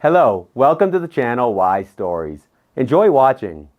Hello, welcome to the channel Y Stories. Enjoy watching.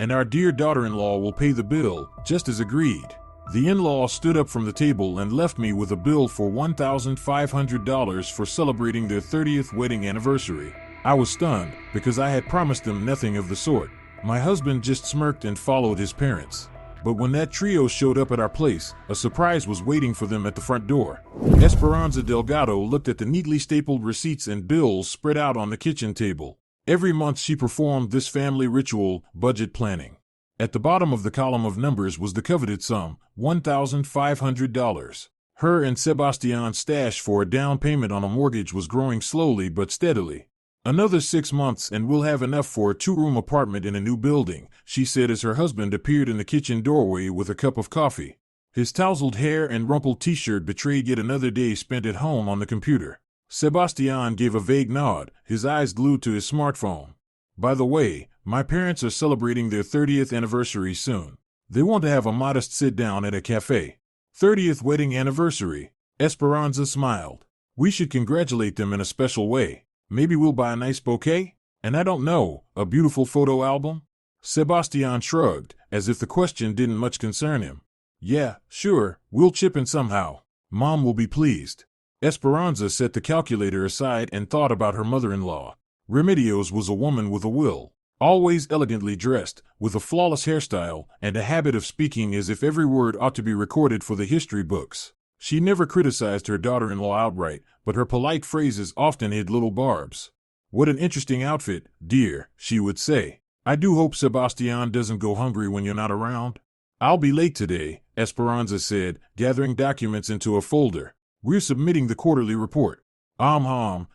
And our dear daughter-in-law will pay the bill, just as agreed. The in-law stood up from the table and left me with a bill for $1,500 for celebrating their 30th wedding anniversary. I was stunned, because I had promised them nothing of the sort. My husband just smirked and followed his parents. But when that trio showed up at our place, a surprise was waiting for them at the front door. Esperanza Delgado looked at the neatly stapled receipts and bills spread out on the kitchen table. Every month she performed this family ritual, budget planning. At the bottom of the column of numbers was the coveted sum, $1,500. Her and Sebastian's stash for a down payment on a mortgage was growing slowly but steadily. "Another 6 months and we'll have enough for a 2-room apartment in a new building," she said as her husband appeared in the kitchen doorway with a cup of coffee. His tousled hair and rumpled t-shirt betrayed yet another day spent at home on the computer. Sebastian gave a vague nod, his eyes glued to his smartphone. "By the way, my parents are celebrating their 30th anniversary soon. They want to have a modest sit-down at a cafe." 30th wedding anniversary. Esperanza smiled. "We should congratulate them in a special way. Maybe we'll buy a nice bouquet? And I don't know, a beautiful photo album?" Sebastian shrugged, as if the question didn't much concern him. "Yeah, sure, we'll chip in somehow. Mom will be pleased." Esperanza set the calculator aside and thought about her mother-in-law. Remedios was a woman with a will, always elegantly dressed, with a flawless hairstyle, and a habit of speaking as if every word ought to be recorded for the history books. She never criticized her daughter-in-law outright, but her polite phrases often hid little barbs. "What an interesting outfit, dear," she would say. "I do hope Sebastian doesn't go hungry when you're not around." "I'll be late today," Esperanza said, gathering documents into a folder. "We're submitting the quarterly report."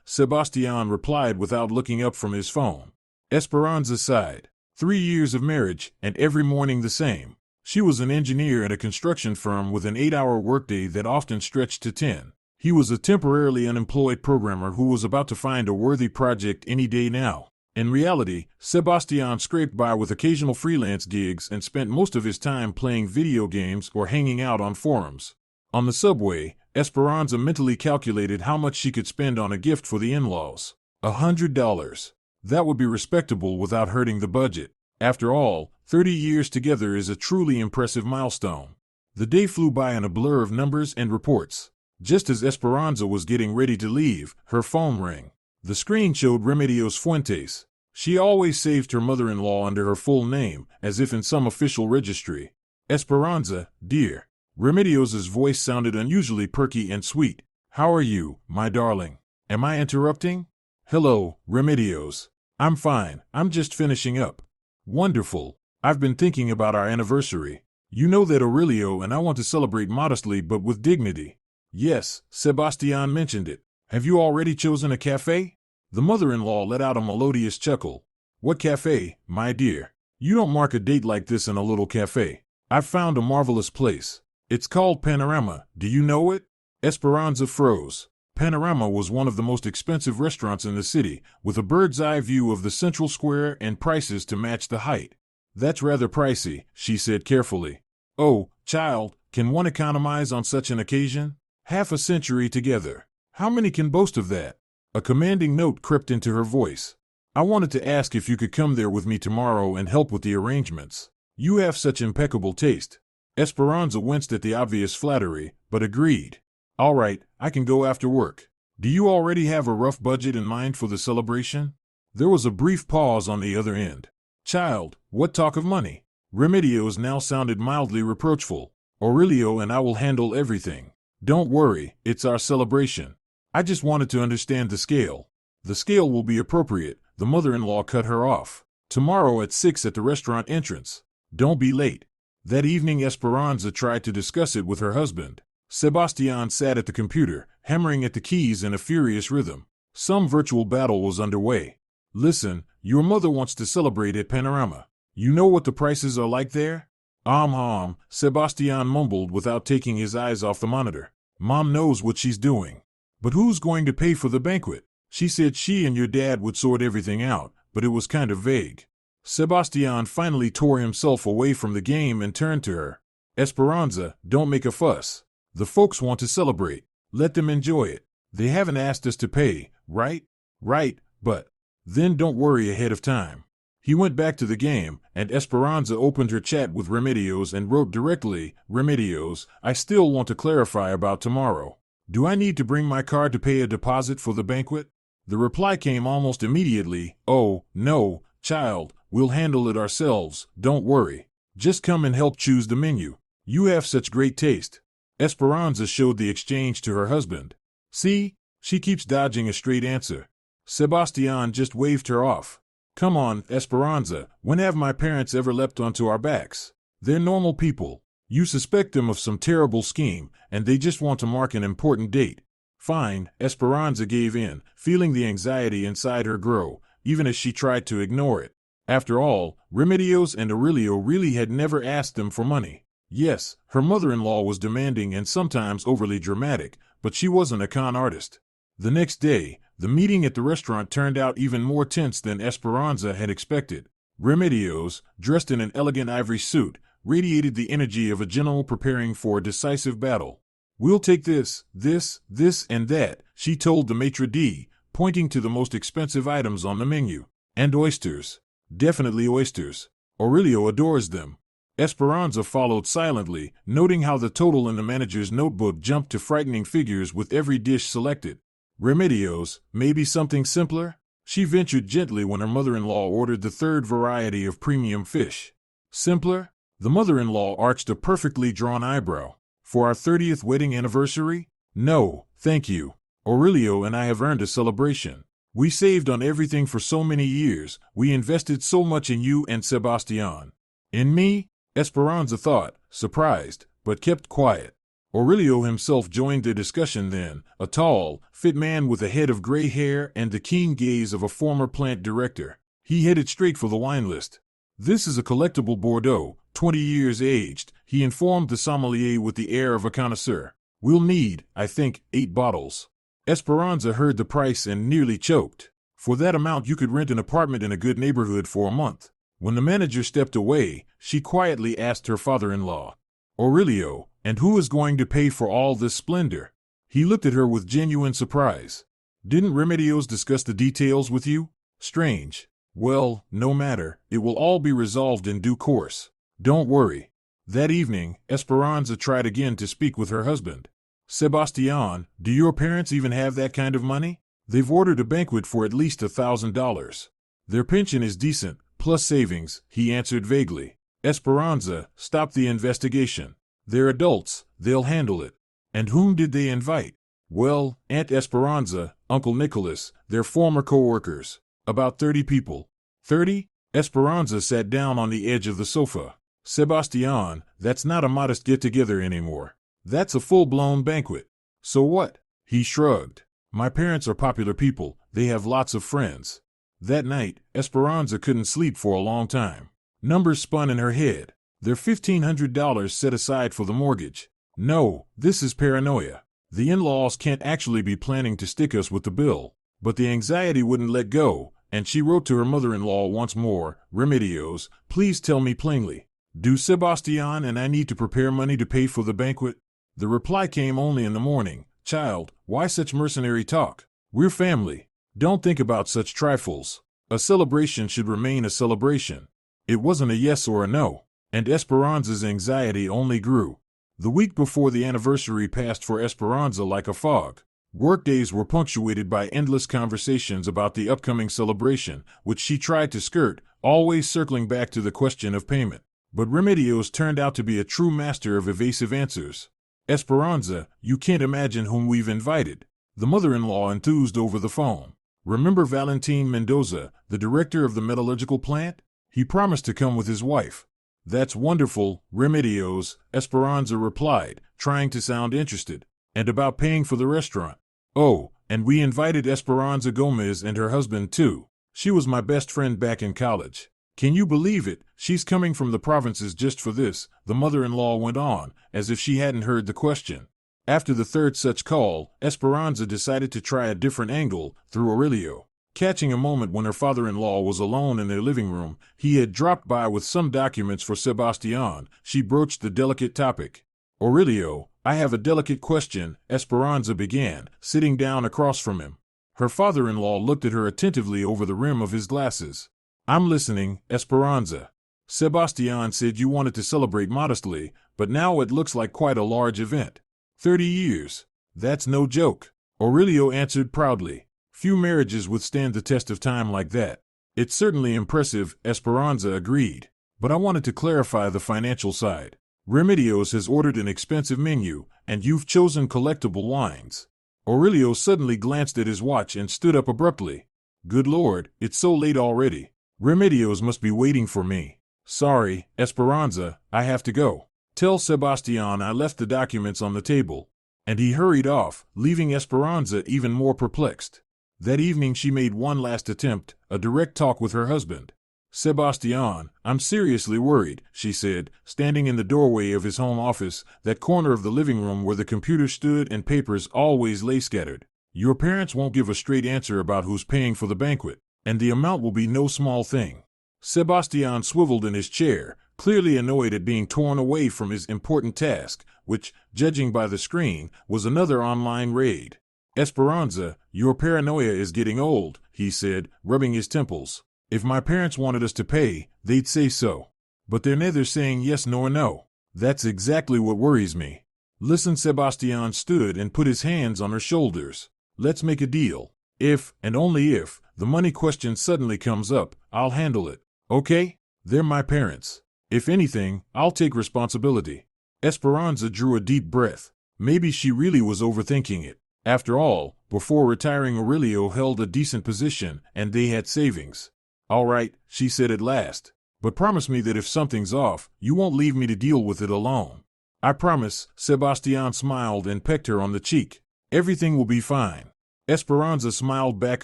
Sebastian replied without looking up from his phone. Esperanza sighed. 3 years of marriage, and every morning the same. She was an engineer at a construction firm with an 8-hour workday that often stretched to 10. He was a temporarily unemployed programmer who was about to find a worthy project any day now. In reality, Sebastian scraped by with occasional freelance gigs and spent most of his time playing video games or hanging out on forums. On the subway, Esperanza mentally calculated how much she could spend on a gift for the in-laws. $100. That would be respectable without hurting the budget. After all, 30 years together is a truly impressive milestone. The day flew by in a blur of numbers and reports. Just as Esperanza was getting ready to leave, her phone rang. The screen showed Remedios Fuentes. She always saved her mother-in-law under her full name, as if in some official registry. "Esperanza, dear." Remedios' voice sounded unusually perky and sweet. "How are you, my darling? Am I interrupting?" "Hello, Remedios. I'm fine, I'm just finishing up." "Wonderful. I've been thinking about our anniversary. You know that Aurelio and I want to celebrate modestly but with dignity." "Yes, Sebastian mentioned it. Have you already chosen a cafe?" The mother-in-law let out a melodious chuckle. "What cafe, my dear? You don't mark a date like this in a little cafe. I've found a marvelous place. It's called Panorama. Do you know it?" Esperanza froze. Panorama was one of the most expensive restaurants in the city, with a bird's-eye view of the central square and prices to match the height. "That's rather pricey," she said carefully. "Oh, child, can one economize on such an occasion? Half a century together. How many can boast of that?" A commanding note crept into her voice. "I wanted to ask if you could come there with me tomorrow and help with the arrangements. You have such impeccable taste." Esperanza winced at the obvious flattery, but agreed. "All right, I can go after work. Do you already have a rough budget in mind for the celebration?" There was a brief pause on the other end. "Child, what talk of money?" Remedios now sounded mildly reproachful. "Aurelio and I will handle everything. Don't worry, it's our celebration. I just wanted to understand the scale." "The scale will be appropriate," the mother-in-law cut her off. "Tomorrow at 6 at the restaurant entrance. Don't be late." That evening Esperanza tried to discuss it with her husband. Sebastian sat at the computer, hammering at the keys in a furious rhythm. Some virtual battle was underway. "Listen, your mother wants to celebrate at Panorama. You know what the prices are like there?" Sebastian mumbled without taking his eyes off the monitor. "Mom knows what she's doing. But who's going to pay for the banquet? She said she and your dad would sort everything out, but it was kind of vague." Sebastian finally tore himself away from the game and turned to her. "Esperanza, don't make a fuss. The folks want to celebrate. Let them enjoy it. They haven't asked us to pay, right?" "Right," But then don't worry ahead of time. He went back to the game, and Esperanza opened her chat with Remedios and wrote directly, Remedios, I still want to clarify about tomorrow. Do I need to bring my card to pay a deposit for the banquet? The reply came almost immediately, oh, no, child, we'll handle it ourselves, don't worry. Just come and help choose the menu. You have such great taste. Esperanza showed the exchange to her husband. See, she keeps dodging a straight answer. Sebastian just waved her off. Come on, Esperanza, when have my parents ever leapt onto our backs? They're normal people. You suspect them of some terrible scheme, and they just want to mark an important date. Fine, Esperanza gave in, feeling the anxiety inside her grow, even as she tried to ignore it. After all, Remedios and Aurelio really had never asked them for money. Yes, her mother-in-law was demanding and sometimes overly dramatic, but she wasn't a con artist. The next day, the meeting at the restaurant turned out even more tense than Esperanza had expected. Remedios, dressed in an elegant ivory suit, radiated the energy of a general preparing for a decisive battle. We'll take this, and that, she told the maitre d', pointing to the most expensive items on the menu. And oysters. Definitely oysters. Aurelio adores them. Esperanza followed silently, noting how the total in the manager's notebook jumped to frightening figures with every dish selected. Remedios, maybe something simpler? She ventured gently when her mother-in-law ordered the third variety of premium fish. Simpler? The mother-in-law arched a perfectly drawn eyebrow. For our 30th wedding anniversary? No, thank you. Aurelio and I have earned a celebration. We saved on everything for so many years, we invested so much in you and Sebastian. In me? Esperanza thought, surprised, but kept quiet. Aurelio himself joined the discussion then, a tall, fit man with a head of gray hair and the keen gaze of a former plant director. He headed straight for the wine list. This is a collectible Bordeaux, 20 years aged, he informed the sommelier with the air of a connoisseur. We'll need, I think, 8 bottles. Esperanza heard the price and nearly choked. For that amount you could rent an apartment in a good neighborhood for a month. When the manager stepped away, she quietly asked her father-in-law, Aurelio, and who is going to pay for all this splendor? He looked at her with genuine surprise. Didn't Remedios discuss the details with you? Strange. Well, no matter, it will all be resolved in due course. Don't worry. That evening, Esperanza tried again to speak with her husband. Sebastian, do your parents even have that kind of money? They've ordered a banquet for at least $1,000. Their pension is decent, plus savings, he answered vaguely. Esperanza, stop the investigation. They're adults, they'll handle it. And whom did they invite? Well, Aunt Esperanza, Uncle Nicholas, their former co-workers. About 30 people. 30? Esperanza sat down on the edge of the sofa. Sebastian, that's not a modest get-together anymore. That's a full-blown banquet. So what? He shrugged. My parents are popular people, they have lots of friends. That night, Esperanza couldn't sleep for a long time. Numbers spun in her head. Their $1,500 set aside for the mortgage. No, this is paranoia. The in-laws can't actually be planning to stick us with the bill. But the anxiety wouldn't let go, and she wrote to her mother-in-law once more, Remedios, please tell me plainly. Do Sebastian and I need to prepare money to pay for the banquet? The reply came only in the morning. Child, why such mercenary talk? We're family. Don't think about such trifles. A celebration should remain a celebration. It wasn't a yes or a no, and Esperanza's anxiety only grew. The week before the anniversary passed for Esperanza like a fog. Workdays were punctuated by endless conversations about the upcoming celebration, which she tried to skirt, always circling back to the question of payment. But Remedios turned out to be a true master of evasive answers. Esperanza, you can't imagine whom we've invited. The mother-in-law enthused over the phone. Remember Valentin Mendoza, the director of the metallurgical plant? He promised to come with his wife. That's wonderful, Remedios, Esperanza replied, trying to sound interested. And about paying for the restaurant. Oh, and we invited Esperanza Gomez and her husband too. She was my best friend back in college. Can you believe it? She's coming from the provinces just for this, the mother-in-law went on, as if she hadn't heard the question. After the third such call, Esperanza decided to try a different angle, through Aurelio. Catching a moment when her father-in-law was alone in their living room, he had dropped by with some documents for Sebastian. She broached the delicate topic. Aurelio, I have a delicate question, Esperanza began, sitting down across from him. Her father-in-law looked at her attentively over the rim of his glasses. I'm listening, Esperanza. Sebastian said you wanted to celebrate modestly, but now it looks like quite a large event. 30 years. That's no joke. Aurelio answered proudly. Few marriages withstand the test of time like that. It's certainly impressive, Esperanza agreed. But I wanted to clarify the financial side. Remedios has ordered an expensive menu, and you've chosen collectible wines. Aurelio suddenly glanced at his watch and stood up abruptly. Good Lord, it's so late already. Remedios must be waiting for me. Sorry, Esperanza, I have to go. Tell Sebastian I left the documents on the table. And he hurried off, leaving Esperanza even more perplexed. That evening she made one last attempt, a direct talk with her husband. Sebastian, I'm seriously worried, she said, standing in the doorway of his home office, that corner of the living room where the computer stood and papers always lay scattered. Your parents won't give a straight answer about who's paying for the banquet, and the amount will be no small thing. Sebastian swiveled in his chair, clearly annoyed at being torn away from his important task, which, judging by the screen, was another online raid. Esperanza, your paranoia is getting old, he said, rubbing his temples. If my parents wanted us to pay, they'd say so. But they're neither saying yes nor no. That's exactly what worries me. Listen, Sebastian stood and put his hands on her shoulders. Let's make a deal. If, and only if, the money question suddenly comes up, I'll handle it. Okay? They're my parents. If anything, I'll take responsibility. Esperanza drew a deep breath. Maybe she really was overthinking it. After all, before retiring Aurelio held a decent position, and they had savings. All right, she said at last. But promise me that if something's off, you won't leave me to deal with it alone. I promise, Sebastian smiled and pecked her on the cheek. Everything will be fine. Esperanza smiled back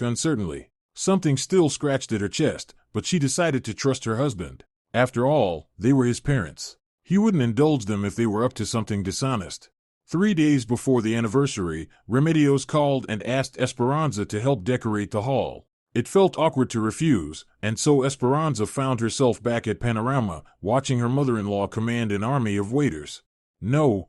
uncertainly. Something still scratched at her chest, but she decided to trust her husband. After all, they were his parents. He wouldn't indulge them if they were up to something dishonest. 3 days before the anniversary, Remedios called and asked Esperanza to help decorate the hall. It felt awkward to refuse, and so Esperanza found herself back at Panorama, watching her mother-in-law command an army of waiters. No,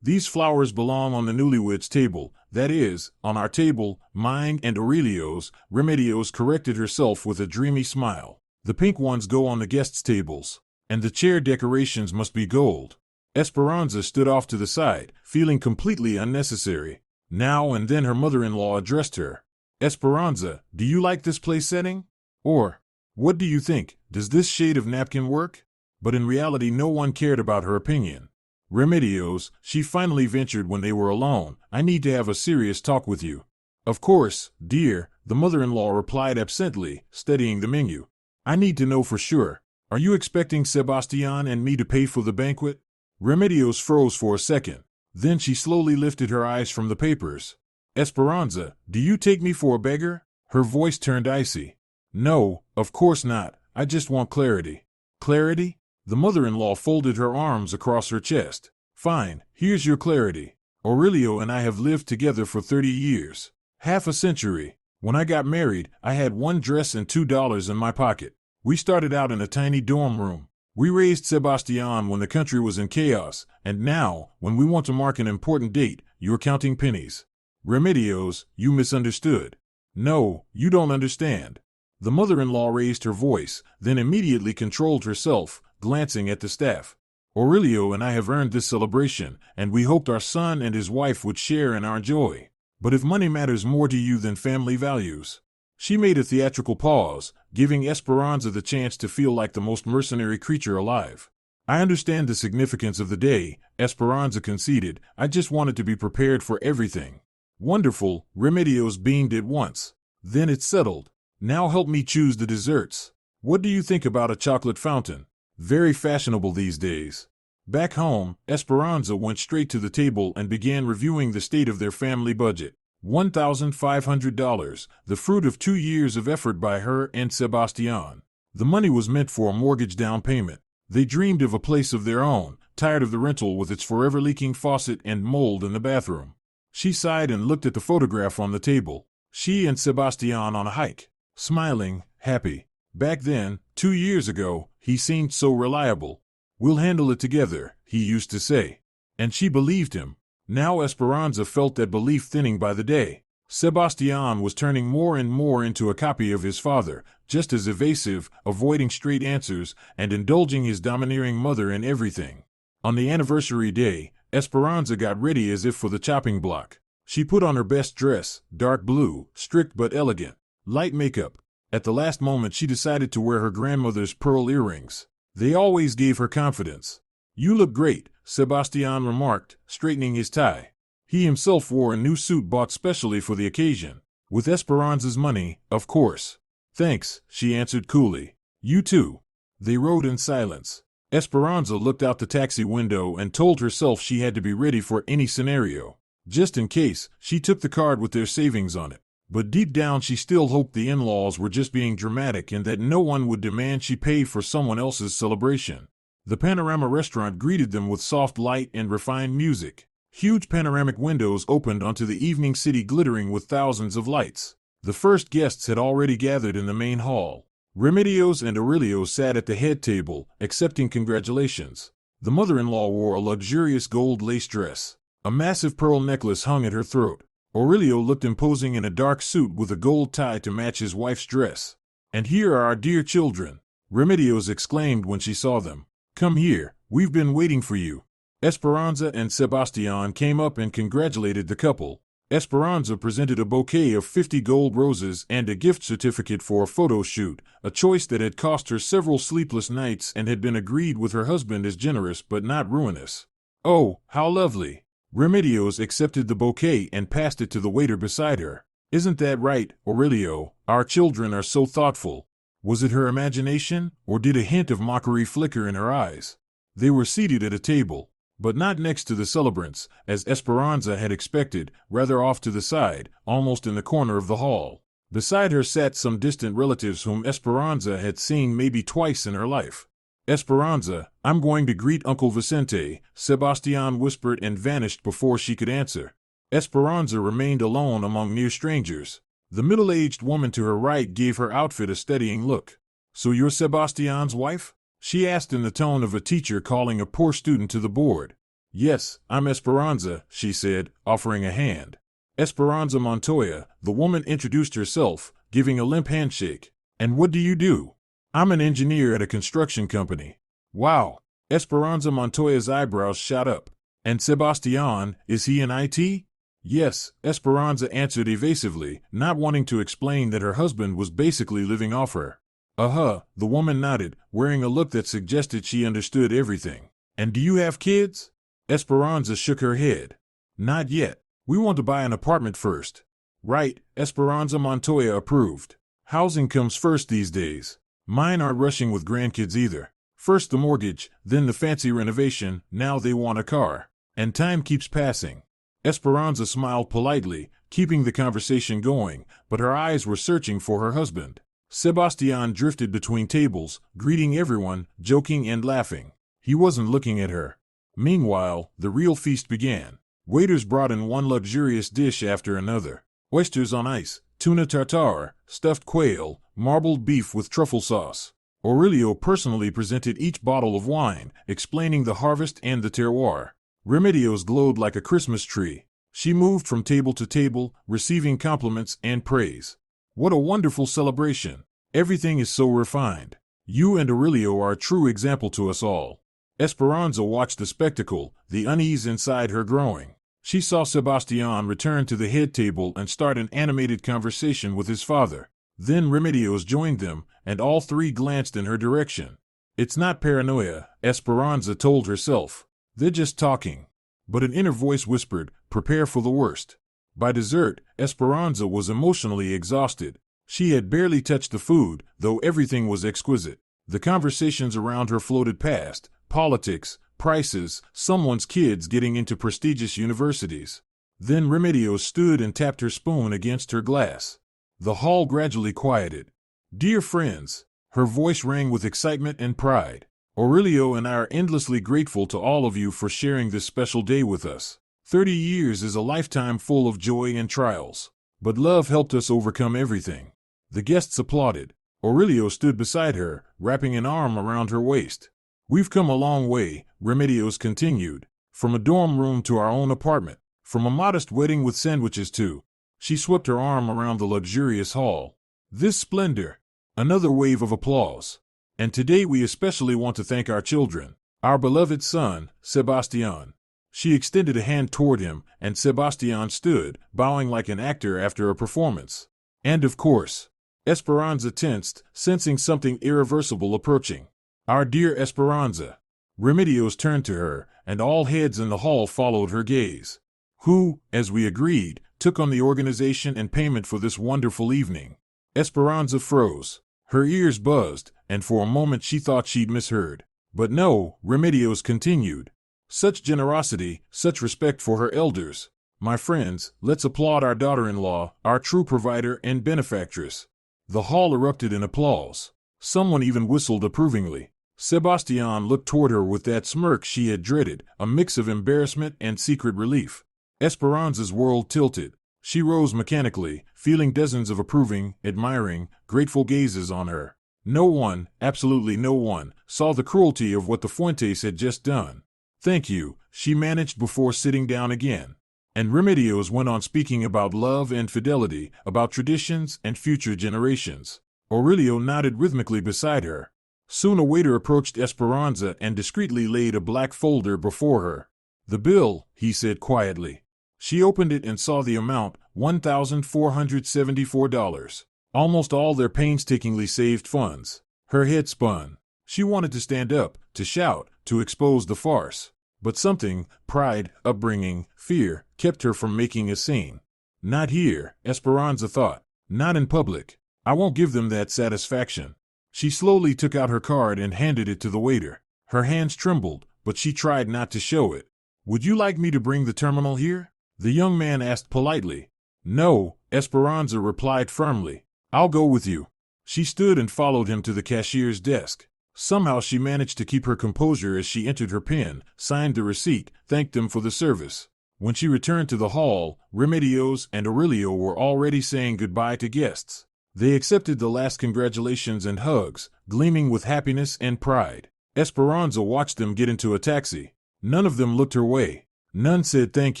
these flowers belong on the newlyweds' table, that is, on our table, mine and Aurelio's. Remedios corrected herself with a dreamy smile. The pink ones go on the guests' tables, and the chair decorations must be gold. Esperanza stood off to the side, feeling completely unnecessary. Now and then her mother-in-law addressed her. Esperanza, do you like this place setting? Or, what do you think, does this shade of napkin work? But in reality no one cared about her opinion. Remedios, she finally ventured when they were alone, I need to have a serious talk with you. Of course, dear, the mother-in-law replied absently, studying the menu. I need to know for sure. Are you expecting Sebastian and me to pay for the banquet? Remedios froze for a second. Then she slowly lifted her eyes from the papers. Esperanza, do you take me for a beggar? Her voice turned icy. No, of course not. I just want clarity. Clarity? The mother-in-law folded her arms across her chest. Fine, here's your clarity. Aurelio and I have lived together for 30 years. Half a century. When I got married, I had one dress and $2 in my pocket. We started out in a tiny dorm room. We raised Sebastian when the country was in chaos, and now, when we want to mark an important date, you're counting pennies. Remedios, you misunderstood. No, you don't understand. The mother-in-law raised her voice, then immediately controlled herself, glancing at the staff. Aurelio and I have earned this celebration, and we hoped our son and his wife would share in our joy. But if money matters more to you than family values. She made a theatrical pause, giving Esperanza the chance to feel like the most mercenary creature alive. I understand the significance of the day, Esperanza conceded. I just wanted to be prepared for everything. Wonderful, Remedios beamed at once. Then it's settled. Now help me choose the desserts. What do you think about a chocolate fountain? Very fashionable these days. Back home, Esperanza went straight to the table and began reviewing the state of their family budget. $1,500, the fruit of 2 years of effort by her and Sebastian. The money was meant for a mortgage down payment. They dreamed of a place of their own, tired of the rental with its forever leaking faucet and mold in the bathroom. She sighed and looked at the photograph on the table. She and Sebastian on a hike. Smiling, happy. Back then, 2 years ago, he seemed so reliable. We'll handle it together, he used to say. And she believed him. Now Esperanza felt that belief thinning by the day. Sebastian was turning more and more into a copy of his father, just as evasive, avoiding straight answers, and indulging his domineering mother in everything. On the anniversary day, Esperanza got ready as if for the chopping block. She put on her best dress, dark blue, strict but elegant, light makeup. At the last moment she decided to wear her grandmother's pearl earrings. They always gave her confidence. "You look great," Sebastian remarked, straightening his tie. He himself wore a new suit bought specially for the occasion. With Esperanza's money, of course. "Thanks," she answered coolly. "You too." They rode in silence. Esperanza looked out the taxi window and told herself she had to be ready for any scenario. Just in case, she took the card with their savings on it. But deep down she still hoped the in-laws were just being dramatic and that no one would demand she pay for someone else's celebration. The Panorama restaurant greeted them with soft light and refined music. Huge panoramic windows opened onto the evening city glittering with thousands of lights. The first guests had already gathered in the main hall. Remedios and Aurelio sat at the head table, accepting congratulations. The mother-in-law wore a luxurious gold lace dress. A massive pearl necklace hung at her throat. Aurelio looked imposing in a dark suit with a gold tie to match his wife's dress. "And here are our dear children," Remedios exclaimed when she saw them. "Come here, we've been waiting for you." Esperanza and Sebastian came up and congratulated the couple. Esperanza presented a bouquet of 50 gold roses and a gift certificate for a photo shoot, a choice that had cost her several sleepless nights and had been agreed with her husband as generous but not ruinous. "Oh, how lovely." Remedios accepted the bouquet and passed it to the waiter beside her. "Isn't that right, Aurelio? Our children are so thoughtful." Was it her imagination, or did a hint of mockery flicker in her eyes? They were seated at a table, but not next to the celebrants, as Esperanza had expected, rather off to the side, almost in the corner of the hall. Beside her sat some distant relatives whom Esperanza had seen maybe twice in her life. "Esperanza, I'm going to greet Uncle Vicente," Sebastian whispered and vanished before she could answer. Esperanza remained alone among near strangers. The middle-aged woman to her right gave her outfit a steadying look. "So you're Sebastian's wife?" she asked in the tone of a teacher calling a poor student to the board. "Yes, I'm Esperanza," she said, offering a hand. "Esperanza Montoya," the woman introduced herself, giving a limp handshake. "And what do you do?" "I'm an engineer at a construction company." "Wow." Esperanza Montoya's eyebrows shot up. "And Sebastian, is he in IT?" "Yes," Esperanza answered evasively, not wanting to explain that her husband was basically living off her. "Uh-huh," the woman nodded, wearing a look that suggested she understood everything. "And do you have kids?" Esperanza shook her head. "Not yet. We want to buy an apartment first." "Right," Esperanza Montoya approved. "Housing comes first these days. Mine aren't rushing with grandkids either. First the mortgage, then the fancy renovation, now they want a car. And time keeps passing." Esperanza smiled politely, keeping the conversation going, but her eyes were searching for her husband. Sebastian drifted between tables, greeting everyone, joking and laughing. He wasn't looking at her. Meanwhile, the real feast began. Waiters brought in one luxurious dish after another. Oysters on ice, tuna tartare, stuffed quail, marbled beef with truffle sauce. Aurelio personally presented each bottle of wine, explaining the harvest and the terroir. Remedios glowed like a Christmas tree. She moved from table to table, receiving compliments and praise. "What a wonderful celebration. Everything is so refined. You and Aurelio are a true example to us all." Esperanza watched the spectacle, the unease inside her growing. She saw Sebastian return to the head table and start an animated conversation with his father. Then Remedios joined them, and all three glanced in her direction. "It's not paranoia," Esperanza told herself. "They're just talking." But an inner voice whispered, "Prepare for the worst." By dessert, Esperanza was emotionally exhausted. She had barely touched the food, though everything was exquisite. The conversations around her floated past: politics, prices, someone's kids getting into prestigious universities. Then Remedios stood and tapped her spoon against her glass. The hall gradually quieted. "Dear friends," her voice rang with excitement and pride. "Aurelio and I are endlessly grateful to all of you for sharing this special day with us. 30 years is a lifetime full of joy and trials. But love helped us overcome everything." The guests applauded. Aurelio stood beside her, wrapping an arm around her waist. "We've come a long way," Remedios continued. "From a dorm room to our own apartment. From a modest wedding with sandwiches to..." She swept her arm around the luxurious hall. This splendor. Another wave of applause. And today we especially want to thank our children. Our beloved son, Sebastian. She extended a hand toward him, and Sebastian stood, bowing like an actor after a performance. And of course, Esperanza tensed, sensing something irreversible approaching. Our dear Esperanza. Remedios turned to her, and all heads in the hall followed her gaze. Who, as we agreed, took on the organization and payment for this wonderful evening? Esperanza froze. Her ears buzzed, and for a moment she thought she'd misheard. But no, Remedios continued. Such generosity, such respect for her elders. My friends, let's applaud our daughter-in-law, our true provider and benefactress. The hall erupted in applause. Someone even whistled approvingly. Sebastian looked toward her with that smirk she had dreaded, a mix of embarrassment and secret relief. Esperanza's world tilted. She rose mechanically, feeling dozens of approving, admiring, grateful gazes on her. No one, absolutely no one, saw the cruelty of what the Fuentes had just done. Thank you, she managed before sitting down again. And Remedios went on speaking about love and fidelity, about traditions and future generations. Aurelio nodded rhythmically beside her. Soon a waiter approached Esperanza and discreetly laid a black folder before her. The bill, he said quietly. She opened it and saw the amount, $1,474. Almost all their painstakingly saved funds. Her head spun. She wanted to stand up, to shout, to expose the farce. But something, pride, upbringing, fear, kept her from making a scene. Not here, Esperanza thought. Not in public. I won't give them that satisfaction. She slowly took out her card and handed it to the waiter. Her hands trembled, but she tried not to show it. Would you like me to bring the terminal here? The young man asked politely. No, Esperanza replied firmly. I'll go with you. She stood and followed him to the cashier's desk. Somehow she managed to keep her composure as she entered her pen, signed the receipt, thanked them for the service. When she returned to the hall, Remedios and Aurelio were already saying goodbye to guests. They accepted the last congratulations and hugs, gleaming with happiness and pride. Esperanza watched them get into a taxi. None of them looked her way. None said thank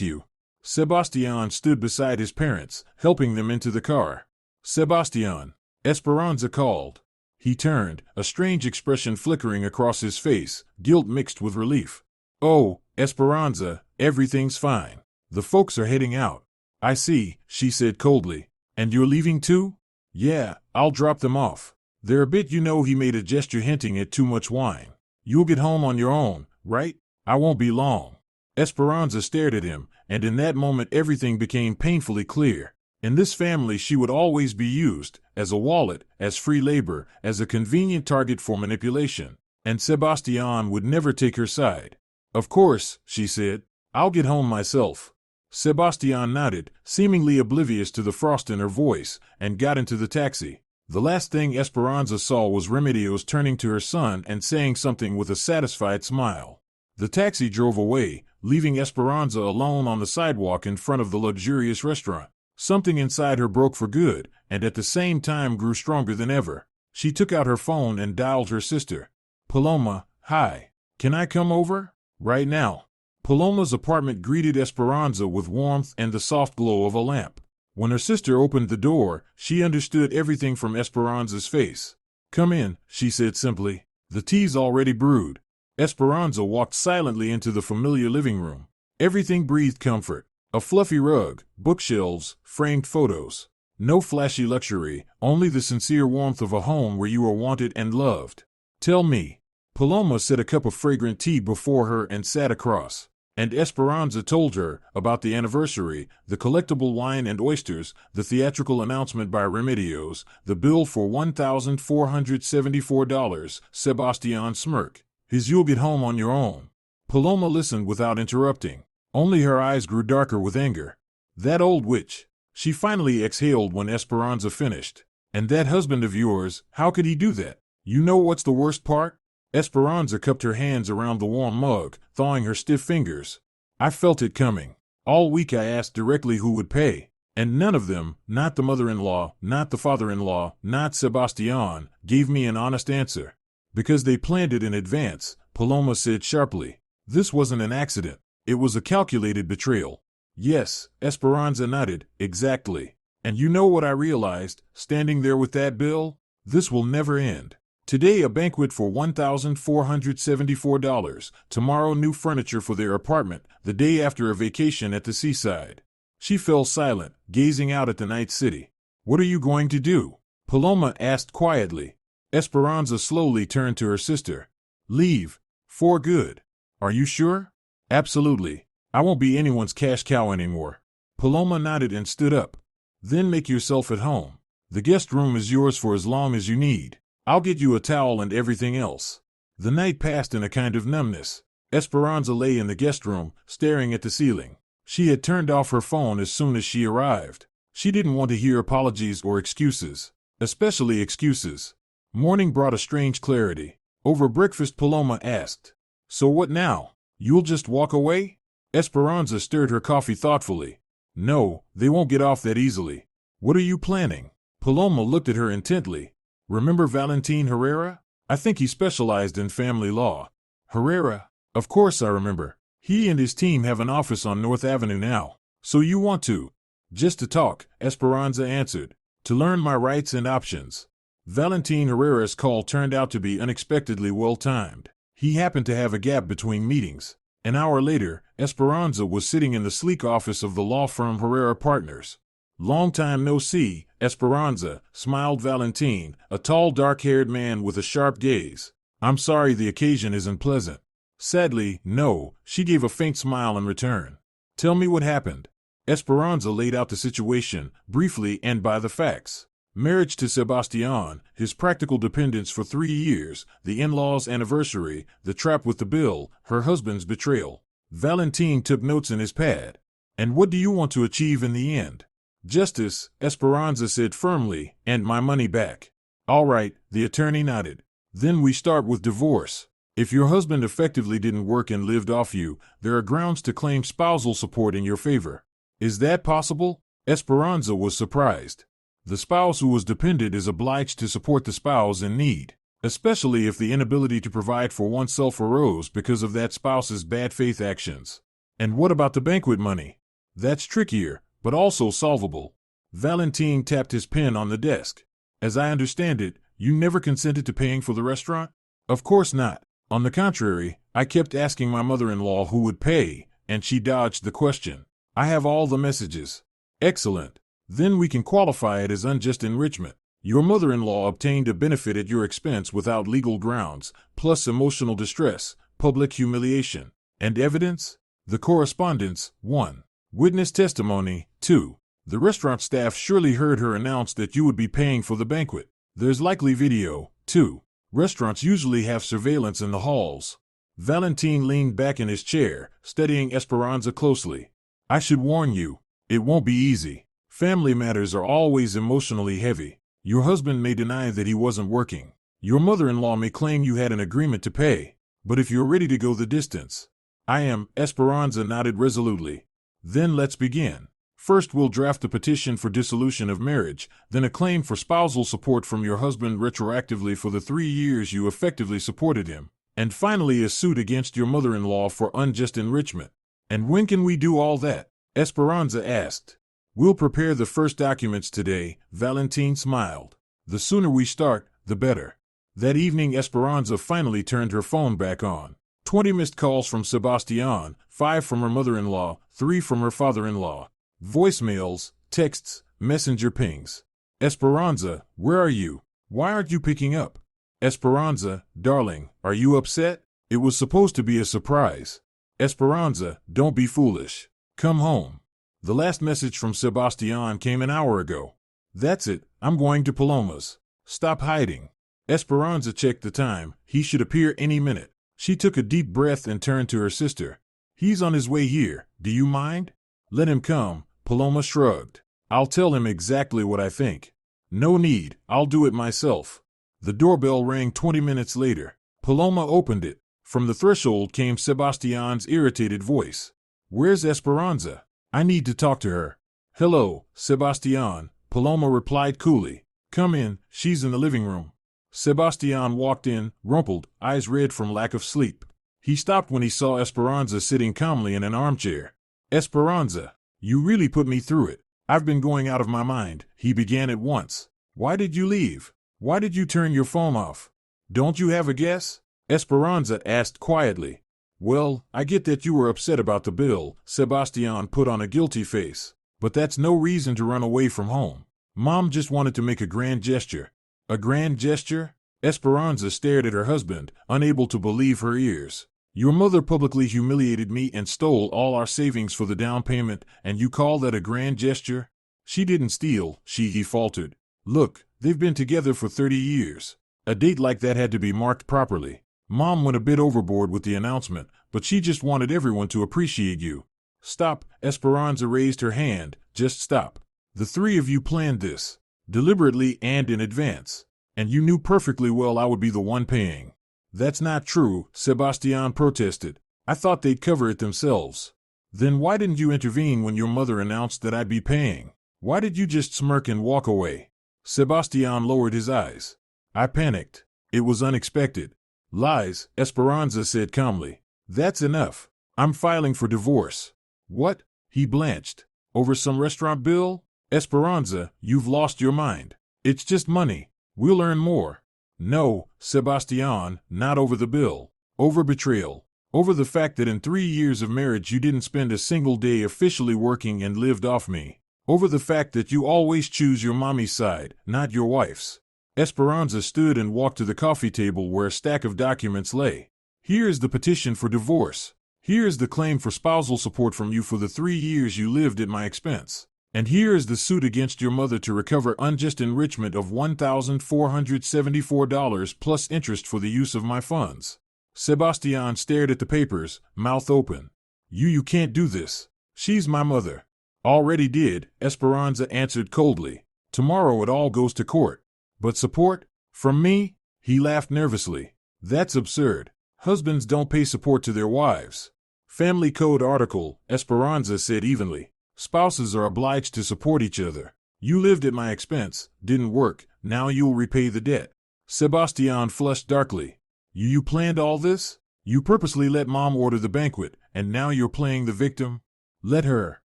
you. Sebastian stood beside his parents, helping them into the car. Sebastian, Esperanza called. He turned, a strange expression flickering across his face, guilt mixed with relief. Oh, Esperanza, everything's fine. The folks are heading out. I see, she said coldly. And you're leaving too? Yeah, I'll drop them off. They're a bit, he made a gesture hinting at too much wine. You'll get home on your own, right? I won't be long. Esperanza stared at him, and in that moment everything became painfully clear. In this family she would always be used, as a wallet, as free labor, as a convenient target for manipulation. And Sebastian would never take her side. Of course, she said. I'll get home myself. Sebastian nodded, seemingly oblivious to the frost in her voice, and got into the taxi. The last thing Esperanza saw was Remedios turning to her son and saying something with a satisfied smile. The taxi drove away, leaving Esperanza alone on the sidewalk in front of the luxurious restaurant. Something inside her broke for good, and at the same time grew stronger than ever. She took out her phone and dialed her sister. Paloma, hi. Can I come over? Right now. Paloma's apartment greeted Esperanza with warmth and the soft glow of a lamp. When her sister opened the door, she understood everything from Esperanza's face. Come in, she said simply. The tea's already brewed. Esperanza walked silently into the familiar living room. Everything breathed comfort. A fluffy rug, bookshelves, framed photos. No flashy luxury, only the sincere warmth of a home where you are wanted and loved. Tell me. Paloma set a cup of fragrant tea before her and sat across. And Esperanza told her about the anniversary, the collectible wine and oysters, the theatrical announcement by Remedios, the bill for $1,474, Sebastian smirked. You'll get home on your own. Paloma listened without interrupting. Only her eyes grew darker with anger. That old witch. She finally exhaled when Esperanza finished. And that husband of yours, how could he do that? You know what's the worst part? Esperanza cupped her hands around the warm mug, thawing her stiff fingers. I felt it coming. All week I asked directly who would pay. And none of them, not the mother-in-law, not the father-in-law, not Sebastian, gave me an honest answer. Because they planned it in advance, Paloma said sharply. This wasn't an accident. It was a calculated betrayal. Yes, Esperanza nodded, exactly. And you know what I realized, standing there with that bill? This will never end. Today a banquet for $1,474, tomorrow new furniture for their apartment, the day after a vacation at the seaside. She fell silent, gazing out at the night city. What are you going to do? Paloma asked quietly. Esperanza slowly turned to her sister. Leave. For good. Are you sure? Absolutely. I won't be anyone's cash cow anymore. Paloma nodded and stood up. Then make yourself at home. The guest room is yours for as long as you need. I'll get you a towel and everything else. The night passed in a kind of numbness. Esperanza lay in the guest room, staring at the ceiling. She had turned off her phone as soon as she arrived. She didn't want to hear apologies or excuses, especially excuses. Morning brought a strange clarity. Over breakfast, Paloma asked, "So what now? You'll just walk away?" Esperanza stirred her coffee thoughtfully. "No, they won't get off that easily." "What are you planning?" Paloma looked at her intently. "Remember Valentin Herrera? I think he specialized in family law." "Herrera? Of course I remember. He and his team have an office on North Avenue now. So you want to?" "Just to talk," Esperanza answered. "To learn my rights and options." Valentin Herrera's call turned out to be unexpectedly well-timed. He happened to have a gap between meetings. An hour later, Esperanza was sitting in the sleek office of the law firm Herrera Partners. "Long time no see, Esperanza," smiled Valentin, a tall dark-haired man with a sharp gaze. "I'm sorry the occasion isn't pleasant." "Sadly, no," she gave a faint smile in return. "Tell me what happened." Esperanza laid out the situation, briefly and by the facts. Marriage to Sebastian, his practical dependence for 3 years, the in-laws' anniversary, the trap with the bill, her husband's betrayal. Valentin took notes in his pad. "And what do you want to achieve in the end?" "Justice," Esperanza said firmly, "and my money back." "All right," the attorney nodded. "Then we start with divorce. If your husband effectively didn't work and lived off you, there are grounds to claim spousal support in your favor." "Is that possible?" Esperanza was surprised. The spouse who was dependent is obliged to support the spouse in need, especially if the inability to provide for oneself arose because of that spouse's bad faith actions. "And what about the banquet money?" "That's trickier, but also solvable." Valentin tapped his pen on the desk. "As I understand it, you never consented to paying for the restaurant?" "Of course not. On the contrary, I kept asking my mother-in-law who would pay, and she dodged the question. I have all the messages." "Excellent. Then we can qualify it as unjust enrichment. Your mother-in-law obtained a benefit at your expense without legal grounds, plus emotional distress, public humiliation. And evidence? The correspondence, 1. Witness testimony, 2. The restaurant staff surely heard her announce that you would be paying for the banquet. There's likely video, 2. Restaurants usually have surveillance in the halls." Valentin leaned back in his chair, studying Esperanza closely. "I should warn you, it won't be easy. Family matters are always emotionally heavy. Your husband may deny that he wasn't working. Your mother-in-law may claim you had an agreement to pay. But if you're ready to go the distance—" "I am," Esperanza nodded resolutely. "Then let's begin. First we'll draft a petition for dissolution of marriage, then a claim for spousal support from your husband retroactively for the 3 years you effectively supported him, and finally a suit against your mother-in-law for unjust enrichment." "And when can we do all that?" Esperanza asked. "We'll prepare the first documents today," Valentin smiled. "The sooner we start, the better." That evening Esperanza finally turned her phone back on. 20 missed calls from Sebastian, 5 from her mother-in-law, 3 from her father-in-law. Voicemails, texts, messenger pings. "Esperanza, where are you? Why aren't you picking up?" "Esperanza, darling, are you upset? It was supposed to be a surprise." "Esperanza, don't be foolish. Come home." The last message from Sebastian came an hour ago. "That's it, I'm going to Paloma's. Stop hiding." Esperanza checked the time. He should appear any minute. She took a deep breath and turned to her sister. "He's on his way here. Do you mind?" "Let him come," Paloma shrugged. "I'll tell him exactly what I think." "No need, I'll do it myself." The doorbell rang 20 minutes later. Paloma opened it. From the threshold came Sebastian's irritated voice. "Where's Esperanza? I need to talk to her." "Hello, Sebastian," Paloma replied coolly. "Come in, she's in the living room." Sebastian walked in, rumpled, eyes red from lack of sleep. He stopped when he saw Esperanza sitting calmly in an armchair. "Esperanza, you really put me through it." I've been going out of my mind, he began at once. Why did you leave? Why did you turn your phone off? Don't you have a guess? Esperanza asked quietly. Well, I get that you were upset about the bill, Sebastian put on a guilty face. But that's no reason to run away from home. Mom just wanted to make a grand gesture. A grand gesture? Esperanza stared at her husband, unable to believe her ears. Your mother publicly humiliated me and stole all our savings for the down payment, and you call that a grand gesture? She didn't steal, he faltered. Look, they've been together for 30 years. A date like that had to be marked properly. Mom went a bit overboard with the announcement, but she just wanted everyone to appreciate you. Stop, Esperanza raised her hand, just stop. The three of you planned this, deliberately and in advance. And you knew perfectly well I would be the one paying. That's not true, Sebastian protested. I thought they'd cover it themselves. Then why didn't you intervene when your mother announced that I'd be paying? Why did you just smirk and walk away? Sebastian lowered his eyes. I panicked. It was unexpected. Lies, Esperanza said calmly. That's enough. I'm filing for divorce. What? He blanched. Over some restaurant bill? Esperanza, you've lost your mind. It's just money. We'll earn more. No, Sebastian, not over the bill. Over betrayal. Over the fact that in 3 years of marriage you didn't spend a single day officially working and lived off me. Over the fact that you always choose your mommy's side, not your wife's. Esperanza stood and walked to the coffee table where a stack of documents lay. Here is the petition for divorce. Here is the claim for spousal support from you for the 3 years you lived at my expense. And here is the suit against your mother to recover unjust enrichment of $1,474 plus interest for the use of my funds. Sebastian stared at the papers, mouth open. You can't do this. She's my mother. Already did, Esperanza answered coldly. Tomorrow it all goes to court. But support? From me? He laughed nervously. That's absurd. Husbands don't pay support to their wives. Family Code article, Esperanza said evenly. Spouses are obliged to support each other. You lived at my expense, didn't work, now you'll repay the debt. Sebastian flushed darkly. You planned all this? You purposely let Mom order the banquet, and now you're playing the victim? Let her.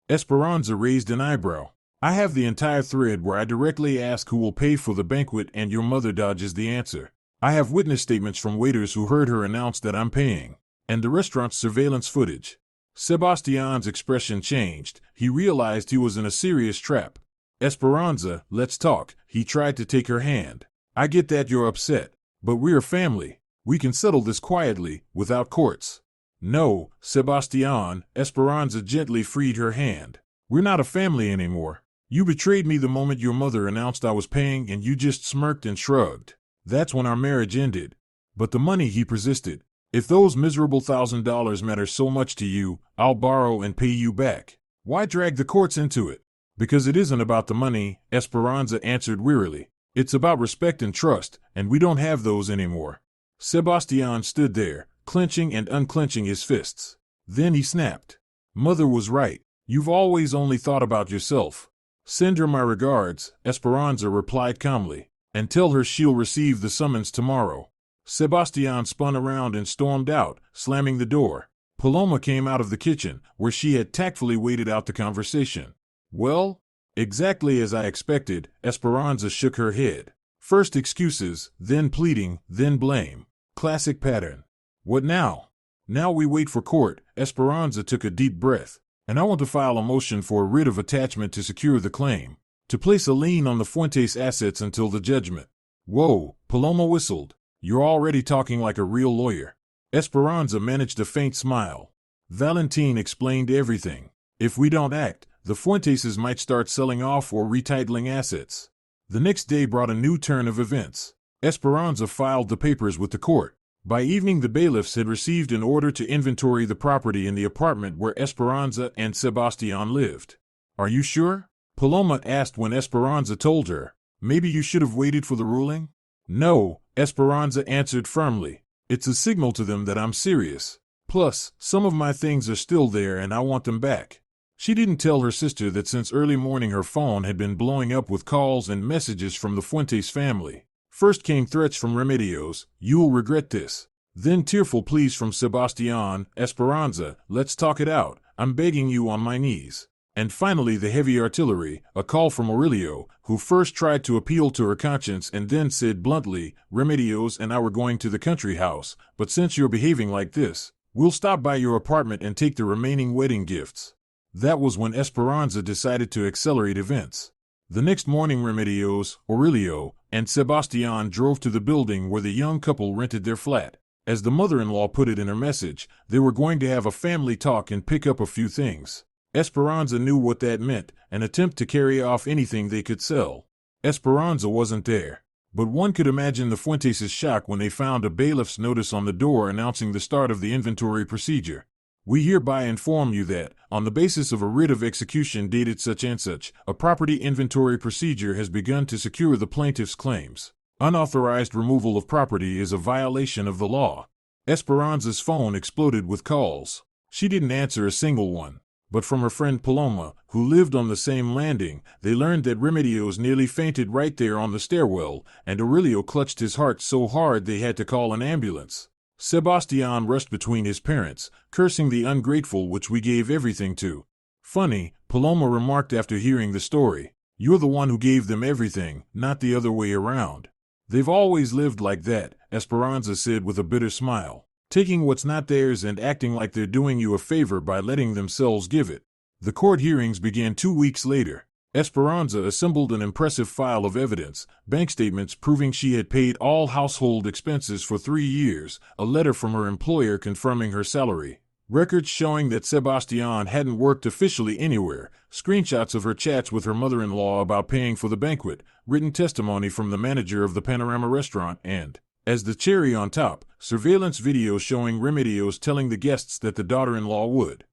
Esperanza raised an eyebrow. I have the entire thread where I directly ask who will pay for the banquet and your mother dodges the answer. I have witness statements from waiters who heard her announce that I'm paying. And the restaurant's surveillance footage. Sebastian's expression changed. He realized he was in a serious trap. Esperanza, let's talk. He tried to take her hand. I get that you're upset, but we're family. We can settle this quietly, without courts. No, Sebastian, Esperanza gently freed her hand. We're not a family anymore. You betrayed me the moment your mother announced I was paying and you just smirked and shrugged. That's when our marriage ended. But the money, he persisted. If those miserable $1,000 matter so much to you, I'll borrow and pay you back. Why drag the courts into it? Because it isn't about the money, Esperanza answered wearily. It's about respect and trust, and we don't have those anymore. Sebastian stood there, clenching and unclenching his fists. Then he snapped. Mother was right. You've always only thought about yourself. Send her my regards, Esperanza replied calmly, and tell her she'll receive the summons tomorrow. Sebastian spun around and stormed out, slamming the door. Paloma came out of the kitchen, where she had tactfully waited out the conversation. Well? Exactly as I expected, Esperanza shook her head. First excuses, then pleading, then blame. Classic pattern. What now? Now we wait for court, Esperanza took a deep breath. And I want to file a motion for a writ of attachment to secure the claim. To place a lien on the Fuentes assets until the judgment. Whoa, Paloma whistled. You're already talking like a real lawyer. Esperanza managed a faint smile. Valentin explained everything. If we don't act, the Fuenteses might start selling off or retitling assets. The next day brought a new turn of events. Esperanza filed the papers with the court. By evening the bailiffs had received an order to inventory the property in the apartment where Esperanza and Sebastian lived. Are you sure? Paloma asked when Esperanza told her. Maybe you should have waited for the ruling? No, Esperanza answered firmly. It's a signal to them that I'm serious. Plus, some of my things are still there and I want them back. She didn't tell her sister that since early morning her phone had been blowing up with calls and messages from the Fuentes family. First came threats from Remedios, you'll regret this. Then tearful pleas from Sebastian, Esperanza, let's talk it out, I'm begging you on my knees. And finally, the heavy artillery, a call from Aurelio, who first tried to appeal to her conscience and then said bluntly, "Remedios and I were going to the country house, but since you're behaving like this, we'll stop by your apartment and take the remaining wedding gifts." That was when Esperanza decided to accelerate events. The next morning, Remedios, Aurelio, and Sebastian drove to the building where the young couple rented their flat. As the mother-in-law put it in her message, they were going to have a family talk and pick up a few things. Esperanza knew what that meant, an attempt to carry off anything they could sell. Esperanza wasn't there, but one could imagine the Fuentes' shock when they found a bailiff's notice on the door announcing the start of the inventory procedure. "We hereby inform you that, on the basis of a writ of execution dated such and such, a property inventory procedure has begun to secure the plaintiff's claims. Unauthorized removal of property is a violation of the law." Esperanza's phone exploded with calls. She didn't answer a single one. But from her friend Paloma, who lived on the same landing, they learned that Remedios nearly fainted right there on the stairwell, and Aurelio clutched his heart so hard they had to call an ambulance. Sebastian rushed between his parents, cursing the ungrateful which we gave everything to. "Funny," Paloma remarked after hearing the story. "You're the one who gave them everything, not the other way around." "They've always lived like that," Esperanza said with a bitter smile, "taking what's not theirs and acting like they're doing you a favor by letting themselves give it." The court hearings began 2 weeks later. Esperanza assembled an impressive file of evidence, bank statements proving she had paid all household expenses for 3 years, a letter from her employer confirming her salary, records showing that Sebastian hadn't worked officially anywhere, screenshots of her chats with her mother-in-law about paying for the banquet, written testimony from the manager of the Panorama restaurant, and, as the cherry on top, surveillance video showing Remedios telling the guests that the daughter-in-law would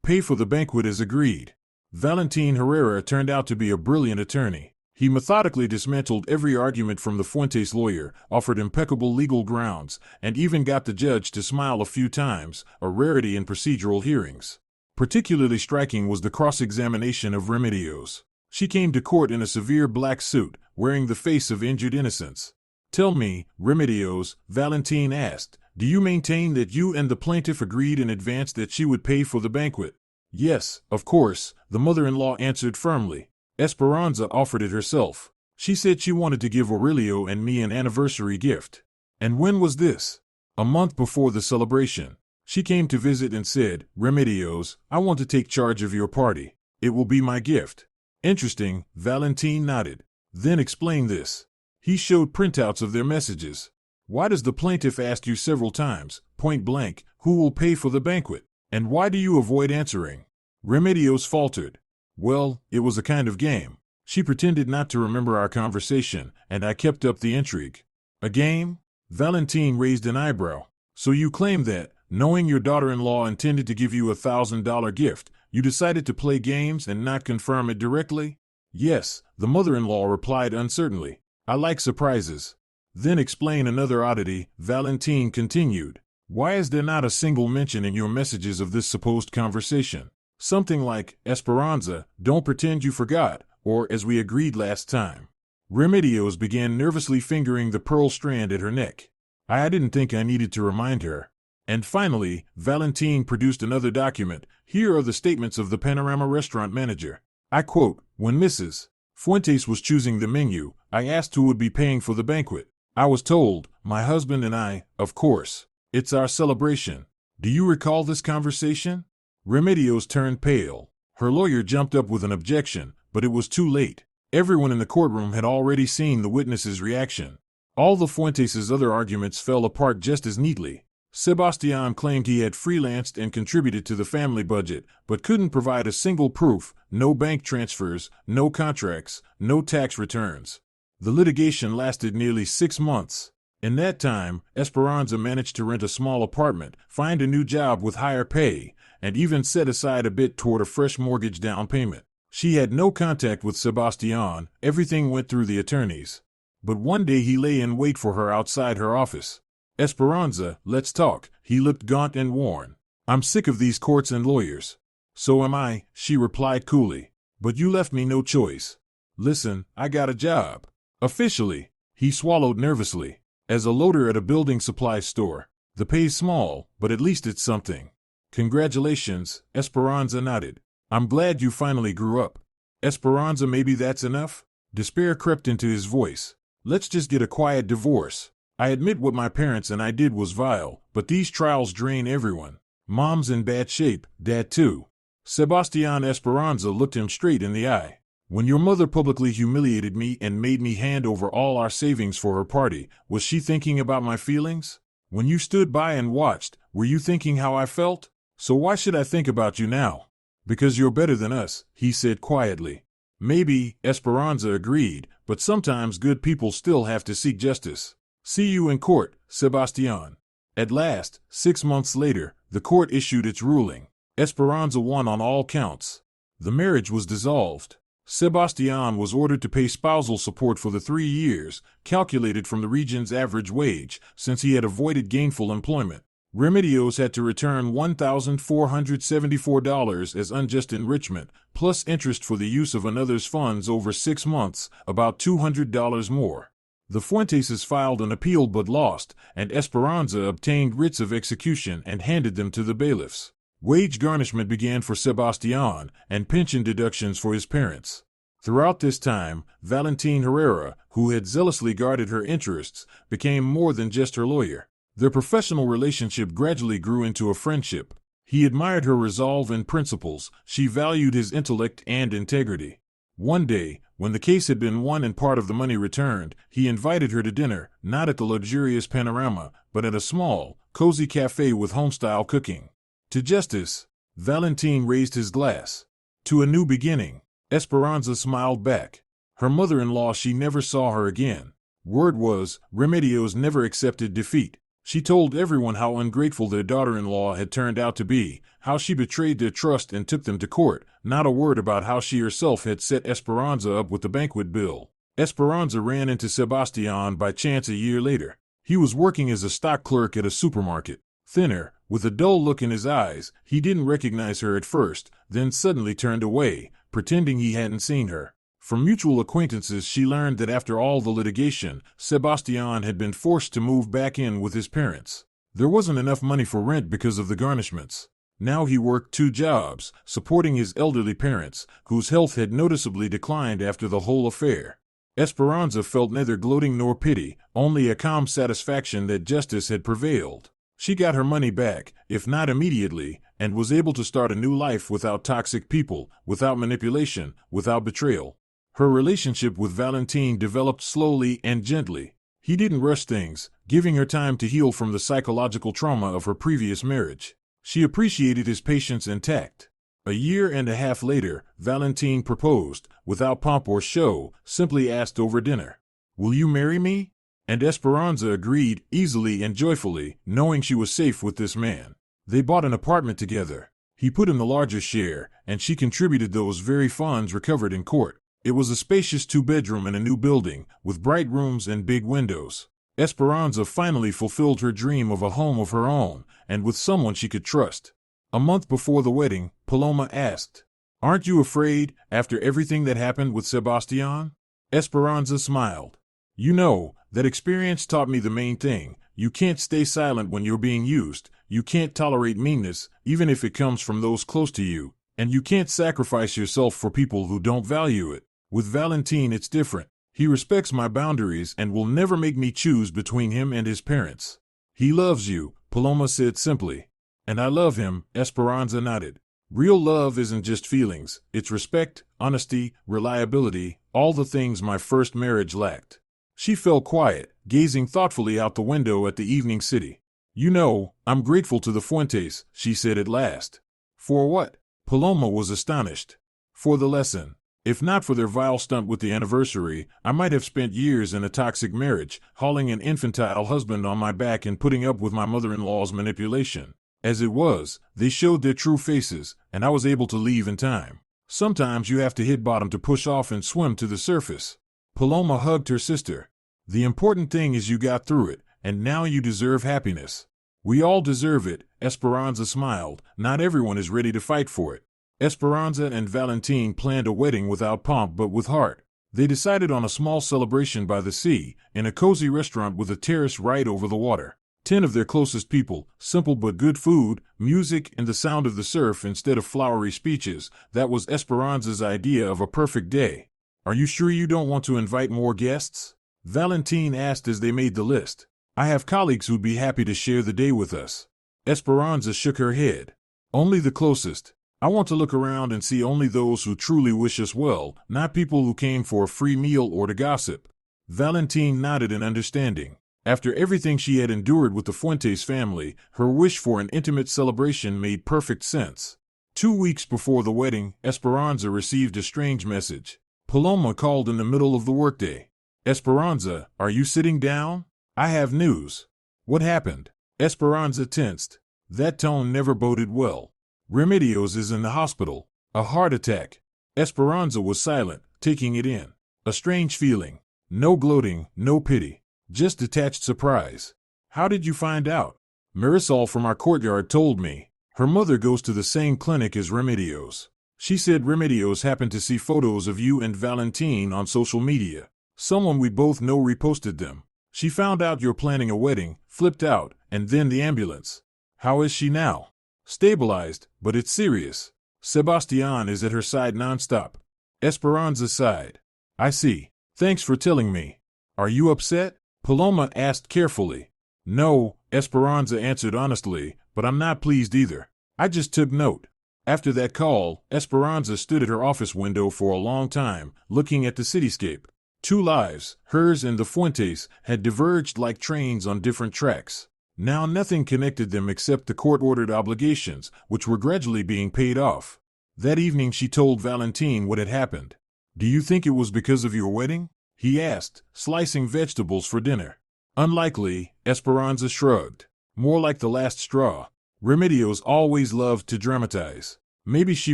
pay for the banquet as agreed. Valentin Herrera turned out to be a brilliant attorney. He methodically dismantled every argument from the Fuentes lawyer, offered impeccable legal grounds, and even got the judge to smile a few times, a rarity in procedural hearings. Particularly striking was the cross-examination of Remedios. She came to court in a severe black suit, wearing the face of injured innocence. "Tell me, Remedios," Valentin asked, "do you maintain that you and the plaintiff agreed in advance that she would pay for the banquet?" "Yes, of course," the mother-in-law answered firmly. "Esperanza offered it herself. She said she wanted to give Aurelio and me an anniversary gift." "And when was this?" "A month before the celebration. She came to visit and said, 'Remedios, I want to take charge of your party. It will be my gift.'" "Interesting," Valentin nodded. "Then explain this." He showed printouts of their messages. "Why does the plaintiff ask you several times, point blank, who will pay for the banquet? And why do you avoid answering?" Remedios faltered. "Well, it was a kind of game. She pretended not to remember our conversation, and I kept up the intrigue." "A game?" Valentin raised an eyebrow. "So you claim that, knowing your daughter-in-law intended to give you a $1,000 gift, you decided to play games and not confirm it directly?" "Yes," the mother-in-law replied uncertainly. "I like surprises." "Then explain another oddity," Valentin continued. "Why is there not a single mention in your messages of this supposed conversation? Something like, 'Esperanza, don't pretend you forgot,' or 'as we agreed last time.'" Remedios began nervously fingering the pearl strand at her neck. "I didn't think I needed to remind her." And finally, Valentin produced another document. Here are the statements of the Panorama restaurant manager. I quote, "When Mrs. Fuentes was choosing the menu, I asked who would be paying for the banquet. I was told, my husband and I, of course. It's our celebration. Do you recall this conversation?" Remedios turned pale. Her lawyer jumped up with an objection, but it was too late. Everyone in the courtroom had already seen the witness's reaction. All the Fuentes' other arguments fell apart just as neatly. Sebastian claimed he had freelanced and contributed to the family budget, but couldn't provide a single proof, no bank transfers, no contracts, no tax returns. The litigation lasted nearly 6 months. In that time, Esperanza managed to rent a small apartment, find a new job with higher pay, and even set aside a bit toward a fresh mortgage down payment. She had no contact with Sebastian, everything went through the attorneys. But one day he lay in wait for her outside her office. "Esperanza, let's talk." He looked gaunt and worn. "I'm sick of these courts and lawyers." "So am I," she replied coolly. "But you left me no choice. Listen, I got a job. Officially." He swallowed nervously. "As a loader at a building supply store. The pay's small, but at least it's something." "Congratulations," Esperanza nodded. I'm glad you finally grew up. Esperanza, maybe that's enough? Despair crept into his voice. Let's just get a quiet divorce. I admit what my parents and I did was vile, but these trials drain everyone. Mom's in bad shape, Dad too. Sebastian Esperanza looked him straight in the eye. When your mother publicly humiliated me and made me hand over all our savings for her party, was she thinking about my feelings? When you stood by and watched, were you thinking how I felt? So why should I think about you now? Because you're better than us, he said quietly. Maybe, Esperanza agreed, but sometimes good people still have to seek justice. See you in court, Sebastian. At last, 6 months later, the court issued its ruling. Esperanza won on all counts. The marriage was dissolved. Sebastian was ordered to pay spousal support for the 3 years, calculated from the region's average wage, since he had avoided gainful employment. Remedios had to return $1,474 as unjust enrichment, plus interest for the use of another's funds over 6 months, about $200 more. The Fuenteses filed an appeal but lost, and Esperanza obtained writs of execution and handed them to the bailiffs. Wage garnishment began for Sebastian, and pension deductions for his parents. Throughout this time, Valentine Herrera, who had zealously guarded her interests, became more than just her lawyer. Their professional relationship gradually grew into a friendship. He admired her resolve and principles, she valued his intellect and integrity. One day, when the case had been won and part of the money returned, he invited her to dinner, not at the luxurious Panorama, but at a small, cozy cafe with home-style cooking. To justice, Valentine raised his glass. To a new beginning, Esperanza smiled back. Her mother-in-law, she never saw her again. Word was, Remedios never accepted defeat. She told everyone how ungrateful their daughter-in-law had turned out to be, how she betrayed their trust and took them to court, not a word about how she herself had set Esperanza up with the banquet bill. Esperanza ran into Sebastian by chance a year later. He was working as a stock clerk at a supermarket. Thinner, with a dull look in his eyes, he didn't recognize her at first, then suddenly turned away, pretending he hadn't seen her. From mutual acquaintances she learned that after all the litigation, Sebastian had been forced to move back in with his parents. There wasn't enough money for rent because of the garnishments. Now he worked 2 jobs, supporting his elderly parents, whose health had noticeably declined after the whole affair. Esperanza felt neither gloating nor pity, only a calm satisfaction that justice had prevailed. She got her money back, if not immediately, and was able to start a new life without toxic people, without manipulation, without betrayal. Her relationship with Valentine developed slowly and gently. He didn't rush things, giving her time to heal from the psychological trauma of her previous marriage. She appreciated his patience and tact. A year and a half later, Valentine proposed, without pomp or show, simply asked over dinner, "Will you marry me?" And Esperanza agreed, easily and joyfully, knowing she was safe with this man. They bought an apartment together. He put in the larger share, and she contributed those very funds recovered in court. It was a spacious 2-bedroom in a new building, with bright rooms and big windows. Esperanza finally fulfilled her dream of a home of her own, and with someone she could trust. A month before the wedding, Paloma asked, "Aren't you afraid, after everything that happened with Sebastian?" Esperanza smiled. "You know, that experience taught me the main thing. You can't stay silent when you're being used. You can't tolerate meanness, even if it comes from those close to you. And you can't sacrifice yourself for people who don't value it. With Valentine, it's different. He respects my boundaries and will never make me choose between him and his parents." "He loves you," Paloma said simply. "And I love him," Esperanza nodded. "Real love isn't just feelings. It's respect, honesty, reliability, all the things my first marriage lacked." She fell quiet, gazing thoughtfully out the window at the evening city. "You know, I'm grateful to the Fuentes," she said at last. "For what?" Paloma was astonished. "For the lesson. If not for their vile stunt with the anniversary, I might have spent years in a toxic marriage, hauling an infantile husband on my back and putting up with my mother-in-law's manipulation. As it was, they showed their true faces, and I was able to leave in time. Sometimes you have to hit bottom to push off and swim to the surface." Paloma hugged her sister. "The important thing is you got through it, and now you deserve happiness." "We all deserve it," Esperanza smiled. "Not everyone is ready to fight for it." Esperanza and Valentine planned a wedding without pomp but with heart. They decided on a small celebration by the sea, in a cozy restaurant with a terrace right over the water. 10 of their closest people, simple but good food, music, and the sound of the surf instead of flowery speeches. That was Esperanza's idea of a perfect day. Are you sure you don't want to invite more guests? Valentine asked as they made the list. I have colleagues who'd be happy to share the day with us. Esperanza shook her head. Only the closest. I want to look around and see only those who truly wish us well, not people who came for a free meal or to gossip. Valentine nodded in understanding. After everything she had endured with the Fuentes family, her wish for an intimate celebration made perfect sense. 2 weeks before the wedding, Esperanza received a strange message. Paloma called in the middle of the workday. Esperanza, are you sitting down? I have news. What happened? Esperanza tensed. That tone never boded well. Remedios is in the hospital. A heart attack. Esperanza was silent, taking it in. A strange feeling. No gloating, no pity. Just detached surprise. How did you find out? Marisol from our courtyard told me. Her mother goes to the same clinic as Remedios. She said Remedios happened to see photos of you and Valentine on social media. Someone we both know reposted them. She found out you're planning a wedding, flipped out, and then the ambulance. How is she now? Stabilized, but it's serious. Sebastian is at her side nonstop. Esperanza sighed. I see. Thanks for telling me. Are you upset? Paloma asked carefully. No, Esperanza answered honestly, but I'm not pleased either. I just took note. After that call, Esperanza stood at her office window for a long time, looking at the cityscape. 2 lives, hers and the Fuentes, had diverged like trains on different tracks. Now nothing connected them except the court-ordered obligations, which were gradually being paid off. That evening she told Valentine what had happened. Do you think it was because of your wedding? He asked, slicing vegetables for dinner. Unlikely, Esperanza shrugged. More like the last straw. Remedios always loved to dramatize. Maybe she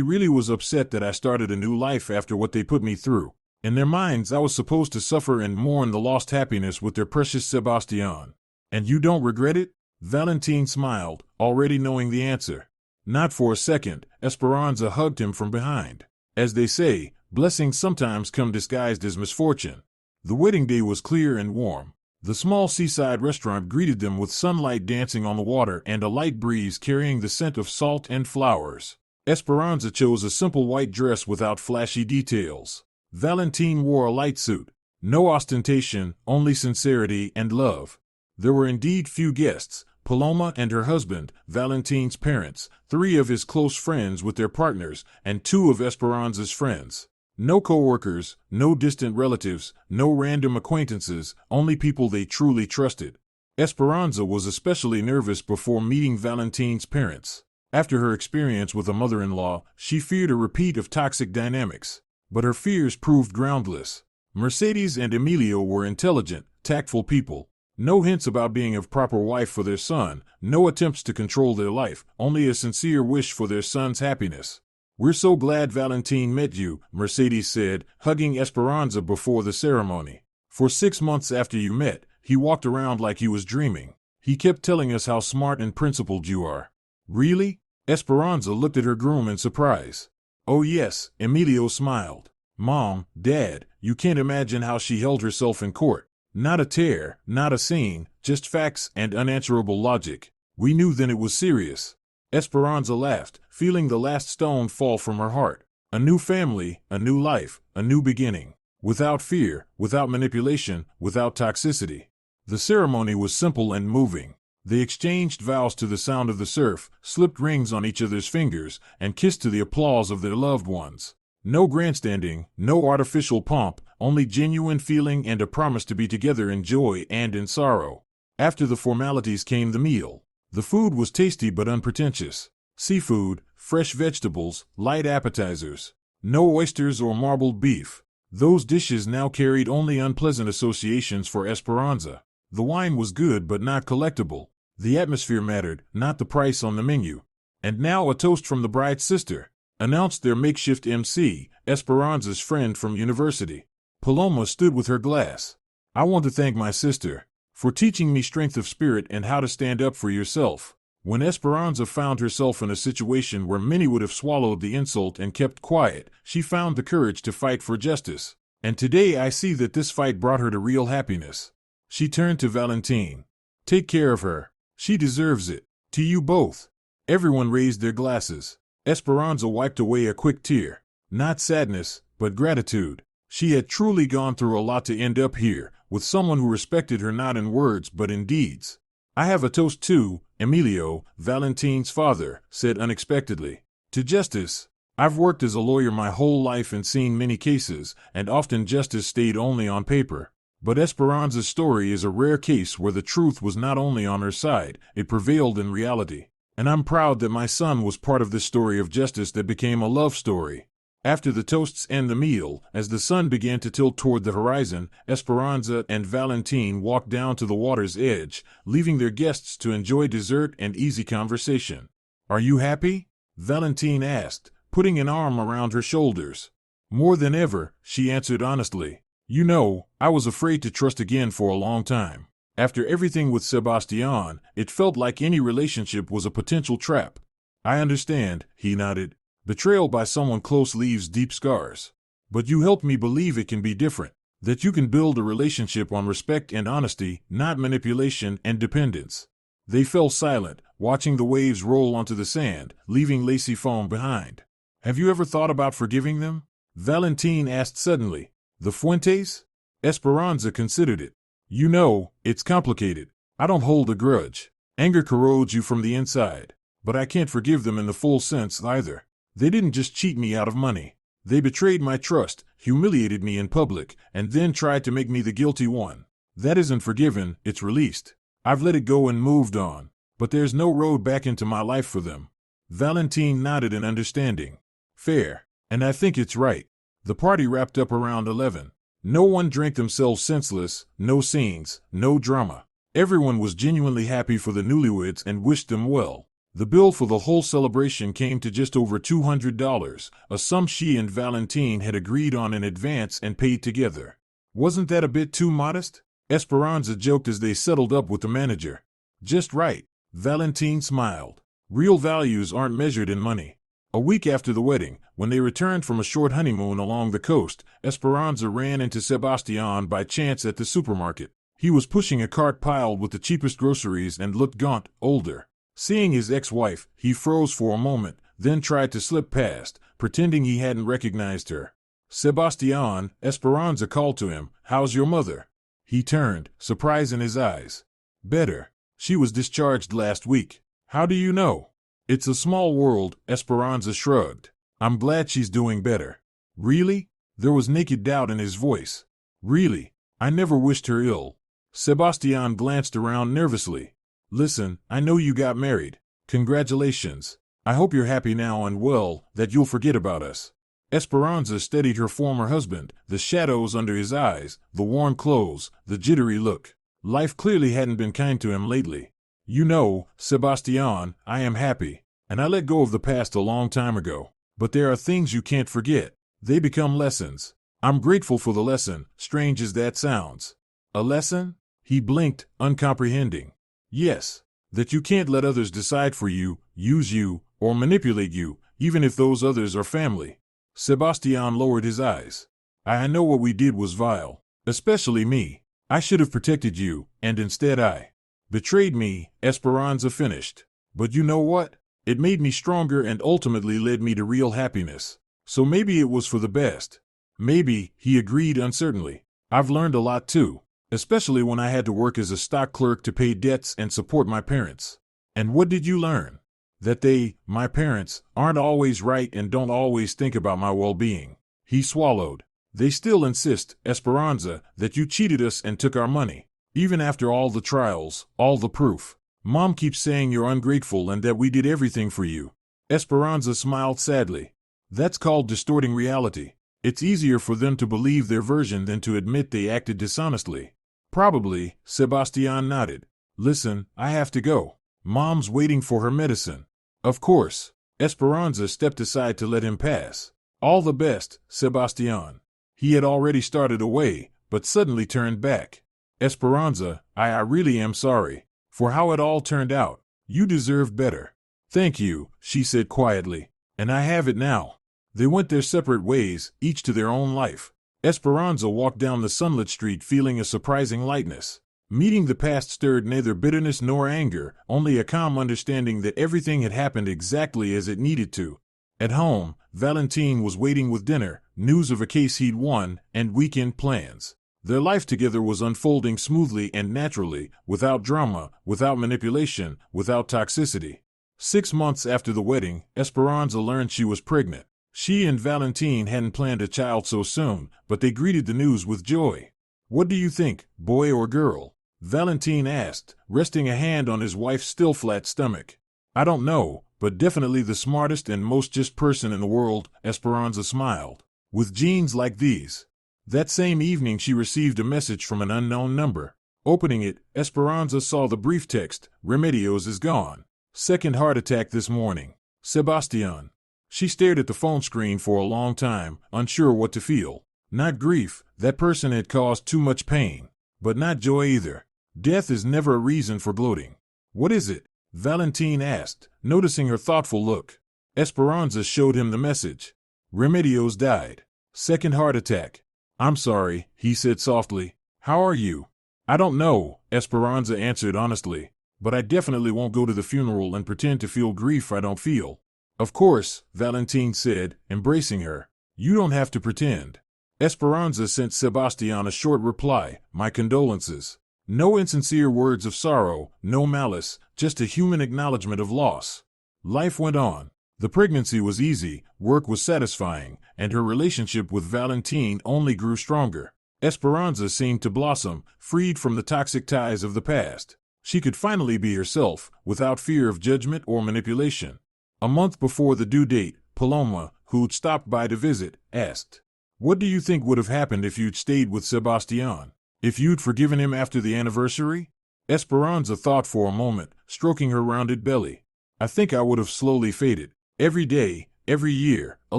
really was upset that I started a new life after what they put me through. In their minds, I was supposed to suffer and mourn the lost happiness with their precious Sebastian. And you don't regret it? Valentine smiled, already knowing the answer. Not for a second. Esperanza hugged him from behind. As they say, blessings sometimes come disguised as misfortune. The wedding day was clear and warm. The small seaside restaurant greeted them with sunlight dancing on the water and a light breeze carrying the scent of salt and flowers. Esperanza chose a simple white dress without flashy details. Valentine wore a light suit. No ostentation, only sincerity and love. There were indeed few guests. Paloma and her husband, Valentine's parents, 3 of his close friends with their partners, and 2 of Esperanza's friends. No co-workers, no distant relatives, no random acquaintances, only people they truly trusted. Esperanza was especially nervous before meeting Valentine's parents. After her experience with a mother-in-law, she feared a repeat of toxic dynamics. But her fears proved groundless. Mercedes and Emilio were intelligent, tactful people. No hints about being a proper wife for their son, no attempts to control their life, only a sincere wish for their son's happiness. We're so glad Valentine met you, Mercedes said, hugging Esperanza before the ceremony. For 6 months after you met, he walked around like he was dreaming. He kept telling us how smart and principled you are. Really? Esperanza looked at her groom in surprise. Oh yes, Emilio smiled. Mom, Dad, you can't imagine how she held herself in court. Not a tear, not a scene, just facts and unanswerable logic. We knew then it was serious. Esperanza laughed, feeling the last stone fall from her heart. A new family, a new life, a new beginning. Without fear, without manipulation, without toxicity. The ceremony was simple and moving. They exchanged vows to the sound of the surf, slipped rings on each other's fingers, and kissed to the applause of their loved ones. No grandstanding, no artificial pomp, only genuine feeling and a promise to be together in joy and in sorrow. After the formalities came the meal. The food was tasty but unpretentious. Seafood, fresh vegetables, light appetizers. No oysters or marbled beef. Those dishes now carried only unpleasant associations for Esperanza. The wine was good but not collectible. The atmosphere mattered, not the price on the menu. And now a toast from the bride's sister, announced their makeshift MC, Esperanza's friend from university. Paloma stood with her glass. I want to thank my sister for teaching me strength of spirit and how to stand up for yourself. When Esperanza found herself in a situation where many would have swallowed the insult and kept quiet, she found the courage to fight for justice. And today I see that this fight brought her to real happiness. She turned to Valentine. Take care of her. She deserves it. To you both. Everyone raised their glasses. Esperanza wiped away a quick tear. Not sadness, but gratitude. She had truly gone through a lot to end up here, with someone who respected her not in words but in deeds. I have a toast too, Emilio, Valentine's father, said unexpectedly. To justice. I've worked as a lawyer my whole life and seen many cases, and often justice stayed only on paper. But Esperanza's story is a rare case where the truth was not only on her side, it prevailed in reality. And I'm proud that my son was part of this story of justice that became a love story. After the toasts and the meal, as the sun began to tilt toward the horizon, Esperanza and Valentine walked down to the water's edge, leaving their guests to enjoy dessert and easy conversation. Are you happy? Valentine asked, putting an arm around her shoulders. More than ever, she answered honestly. You know, I was afraid to trust again for a long time. After everything with Sebastian, it felt like any relationship was a potential trap. I understand, he nodded. Betrayal by someone close leaves deep scars. But you helped me believe it can be different. That you can build a relationship on respect and honesty, not manipulation and dependence. They fell silent, watching the waves roll onto the sand, leaving lacy foam behind. Have you ever thought about forgiving them? Valentine asked suddenly. The Fuentes? Esperanza considered it. You know, it's complicated. I don't hold a grudge. Anger corrodes you from the inside. But I can't forgive them in the full sense either. They didn't just cheat me out of money. They betrayed my trust, humiliated me in public, and then tried to make me the guilty one. That isn't forgiven, it's released. I've let it go and moved on. But there's no road back into my life for them. Valentine nodded in understanding. Fair. And I think it's right. The party wrapped up around 11. No one drank themselves senseless, no scenes, no drama. Everyone was genuinely happy for the newlyweds and wished them well. The bill for the whole celebration came to just over $200, a sum she and Valentine had agreed on in advance and paid together. Wasn't that a bit too modest? Esperanza joked as they settled up with the manager. Just right. Valentine smiled. Real values aren't measured in money. A week after the wedding, when they returned from a short honeymoon along the coast, Esperanza ran into Sebastian by chance at the supermarket. He was pushing a cart piled with the cheapest groceries and looked gaunt, older. Seeing his ex-wife, he froze for a moment, then tried to slip past, pretending he hadn't recognized her. Sebastian, Esperanza called to him, "How's your mother?" He turned, surprise in his eyes. "Better. She was discharged last week." "How do you know?" "It's a small world," Esperanza shrugged. "I'm glad she's doing better." "Really?" There was naked doubt in his voice. "Really? I never wished her ill." Sebastian glanced around nervously. "Listen, I know you got married. Congratulations. I hope you're happy now and well, that you'll forget about us." Esperanza steadied her former husband, the shadows under his eyes, the worn clothes, the jittery look. Life clearly hadn't been kind to him lately. "You know, Sebastian, I am happy, and I let go of the past a long time ago. But there are things you can't forget. They become lessons. I'm grateful for the lesson, strange as that sounds." "A lesson?" He blinked, uncomprehending. "Yes, that you can't let others decide for you, use you, or manipulate you, even if those others are family." Sebastian lowered his eyes. "I know what we did was vile, especially me. I should have protected you, and instead I betrayed me," Esperanza finished. "But you know what? It made me stronger and ultimately led me to real happiness. So maybe it was for the best." "Maybe," he agreed uncertainly. "I've learned a lot too. Especially when I had to work as a stock clerk to pay debts and support my parents." "And what did you learn?" "That they, my parents, aren't always right and don't always think about my well-being." He swallowed. "They still insist, Esperanza, that you cheated us and took our money. Even after all the trials, all the proof. Mom keeps saying you're ungrateful and that we did everything for you." Esperanza smiled sadly. "That's called distorting reality. It's easier for them to believe their version than to admit they acted dishonestly." "Probably," Sebastian nodded. "Listen, I have to go. Mom's waiting for her medicine." "Of course." Esperanza stepped aside to let him pass. "All the best, Sebastian." He had already started away, but suddenly turned back. "Esperanza, I really am sorry for how it all turned out. You deserved better." "Thank you," she said quietly. "And I have it now." They went their separate ways, each to their own life. Esperanza walked down the sunlit street feeling a surprising lightness. Meeting the past stirred neither bitterness nor anger, only a calm understanding that everything had happened exactly as it needed to. At home, Valentine was waiting with dinner, news of a case he'd won, and weekend plans. Their life together was unfolding smoothly and naturally, without drama, without manipulation, without toxicity. 6 months after the wedding, Esperanza learned she was pregnant. She and Valentine hadn't planned a child so soon, but they greeted the news with joy. "What do you think, boy or girl?" Valentine asked, resting a hand on his wife's still flat stomach. "I don't know, but definitely the smartest and most just person in the world," Esperanza smiled. "With genes like these." That same evening she received a message from an unknown number. Opening it, Esperanza saw the brief text, "Remedios is gone. Second heart attack this morning. Sebastian." She stared at the phone screen for a long time, unsure what to feel. Not grief, that person had caused too much pain. But not joy either. Death is never a reason for gloating. "What is it?" Valentine asked, noticing her thoughtful look. Esperanza showed him the message. "Remedios died. Second heart attack." "I'm sorry," he said softly. "How are you?" "I don't know," Esperanza answered honestly. "But I definitely won't go to the funeral and pretend to feel grief I don't feel." "Of course," Valentine said, embracing her. "You don't have to pretend." Esperanza sent Sebastian a short reply, "My condolences." No insincere words of sorrow, no malice, just a human acknowledgement of loss. Life went on. The pregnancy was easy, work was satisfying, and her relationship with Valentine only grew stronger. Esperanza seemed to blossom, freed from the toxic ties of the past. She could finally be herself, without fear of judgment or manipulation. A month before the due date, Paloma, who'd stopped by to visit, asked, "What do you think would have happened if you'd stayed with Sebastian? If you'd forgiven him after the anniversary?" Esperanza thought for a moment, stroking her rounded belly. "I think I would have slowly faded. Every day, every year, a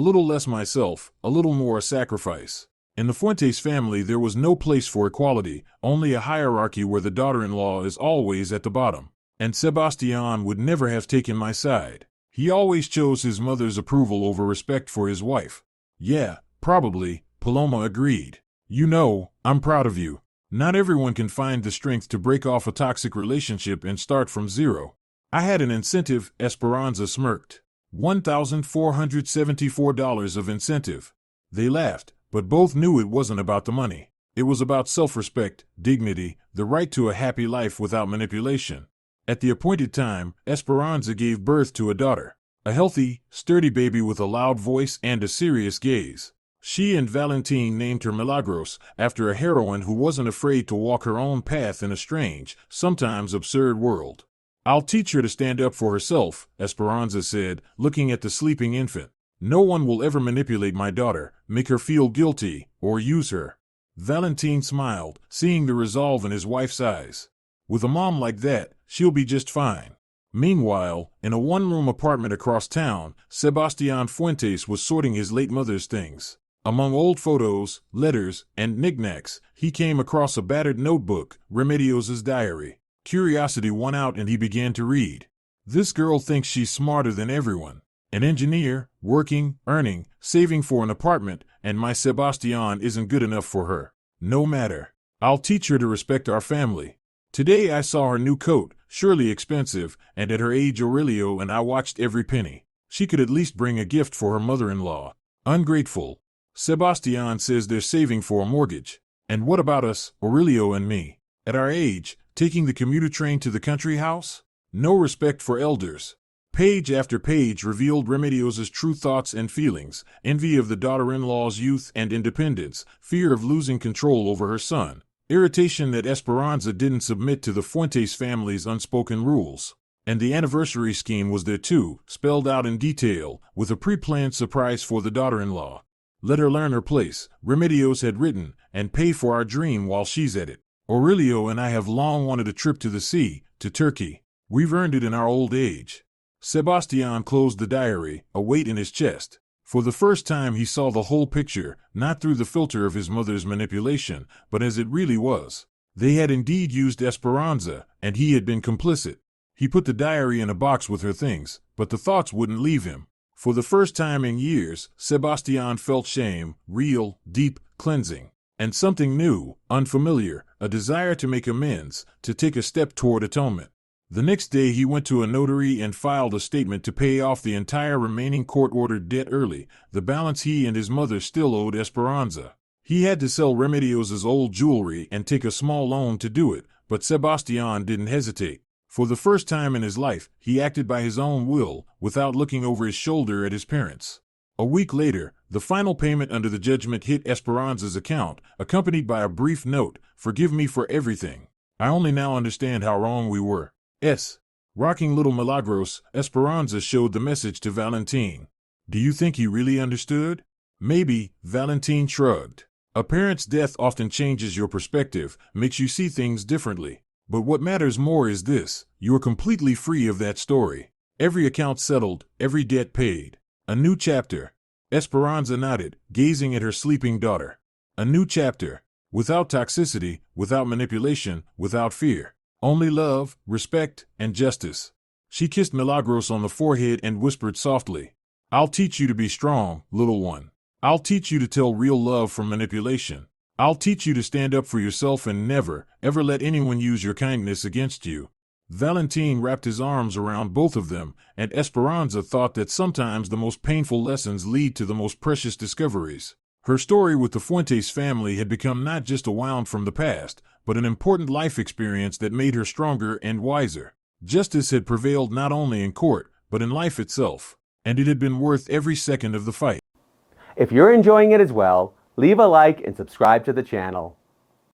little less myself, a little more a sacrifice." In the Fuentes family there was no place for equality, only a hierarchy where the daughter-in-law is always at the bottom. And Sebastian would never have taken my side. He always chose his mother's approval over respect for his wife. "Yeah, probably," Paloma agreed. "You know, I'm proud of you. Not everyone can find the strength to break off a toxic relationship and start from zero." "I had an incentive," Esperanza smirked. $1,474 of incentive. They laughed, but both knew it wasn't about the money. It was about self-respect, dignity, the right to a happy life without manipulation. At the appointed time, Esperanza gave birth to a daughter. A healthy, sturdy baby with a loud voice and a serious gaze. She and Valentine named her Milagros, after a heroine who wasn't afraid to walk her own path in a strange, sometimes absurd world. "I'll teach her to stand up for herself," Esperanza said, looking at the sleeping infant. "No one will ever manipulate my daughter, make her feel guilty, or use her." Valentine smiled, seeing the resolve in his wife's eyes. "With a mom like that, she'll be just fine." Meanwhile, in a one-room apartment across town, Sebastian Fuentes was sorting his late mother's things. Among old photos, letters, and knickknacks, he came across a battered notebook, Remedios' diary. Curiosity won out and he began to read. "This girl thinks she's smarter than everyone. An engineer, working, earning, saving for an apartment, and my Sebastian isn't good enough for her. No matter. I'll teach her to respect our family. Today I saw her new coat, surely expensive, and at her age Aurelio and I watched every penny. She could at least bring a gift for her mother-in-law. Ungrateful. Sebastian says they're saving for a mortgage. And what about us, Aurelio and me? At our age, taking the commuter train to the country house? No respect for elders." Page after page revealed Remedios' true thoughts and feelings, envy of the daughter-in-law's youth and independence, fear of losing control over her son, irritation that Esperanza didn't submit to the Fuentes family's unspoken rules. And the anniversary scheme was there too, spelled out in detail, with a pre-planned surprise for the daughter-in-law. "Let her learn her place," Remedios had written, "and pay for our dream while she's at it. Aurelio and I have long wanted a trip to the sea, to Turkey. We've earned it in our old age." Sebastian closed the diary, a weight in his chest. For the first time he saw the whole picture, not through the filter of his mother's manipulation, but as it really was. They had indeed used Esperanza, and he had been complicit. He put the diary in a box with her things, but the thoughts wouldn't leave him. For the first time in years, Sebastian felt shame, real, deep, cleansing. And something new, unfamiliar, a desire to make amends, to take a step toward atonement. The next day he went to a notary and filed a statement to pay off the entire remaining court-ordered debt early, the balance he and his mother still owed Esperanza. He had to sell Remedios's old jewelry and take a small loan to do it, but Sebastian didn't hesitate. For the first time in his life, he acted by his own will, without looking over his shoulder at his parents. A week later, the final payment under the judgment hit Esperanza's account, accompanied by a brief note, "Forgive me for everything. I only now understand how wrong we were." Rocking little Milagros, Esperanza showed the message to Valentin. Do you think he really understood? Maybe, Valentin shrugged. A parent's death often changes your perspective, makes you see things differently. But what matters more is this: you are completely free of that story. Every account settled, every debt paid. A new chapter. Esperanza nodded, gazing at her sleeping daughter. A new chapter. Without toxicity, without manipulation, without fear. Only love, respect, and justice. She kissed Milagros on the forehead and whispered softly, "I'll teach you to be strong, little one. I'll teach you to tell real love from manipulation. I'll teach you to stand up for yourself and never, ever let anyone use your kindness against you." Valentin wrapped his arms around both of them, and Esperanza thought that sometimes the most painful lessons lead to the most precious discoveries. Her story with the Fuentes family had become not just a wound from the past, but an important life experience that made her stronger and wiser. Justice had prevailed not only in court, but in life itself, and it had been worth every second of the fight. If you're enjoying it as well, leave a like and subscribe to the channel.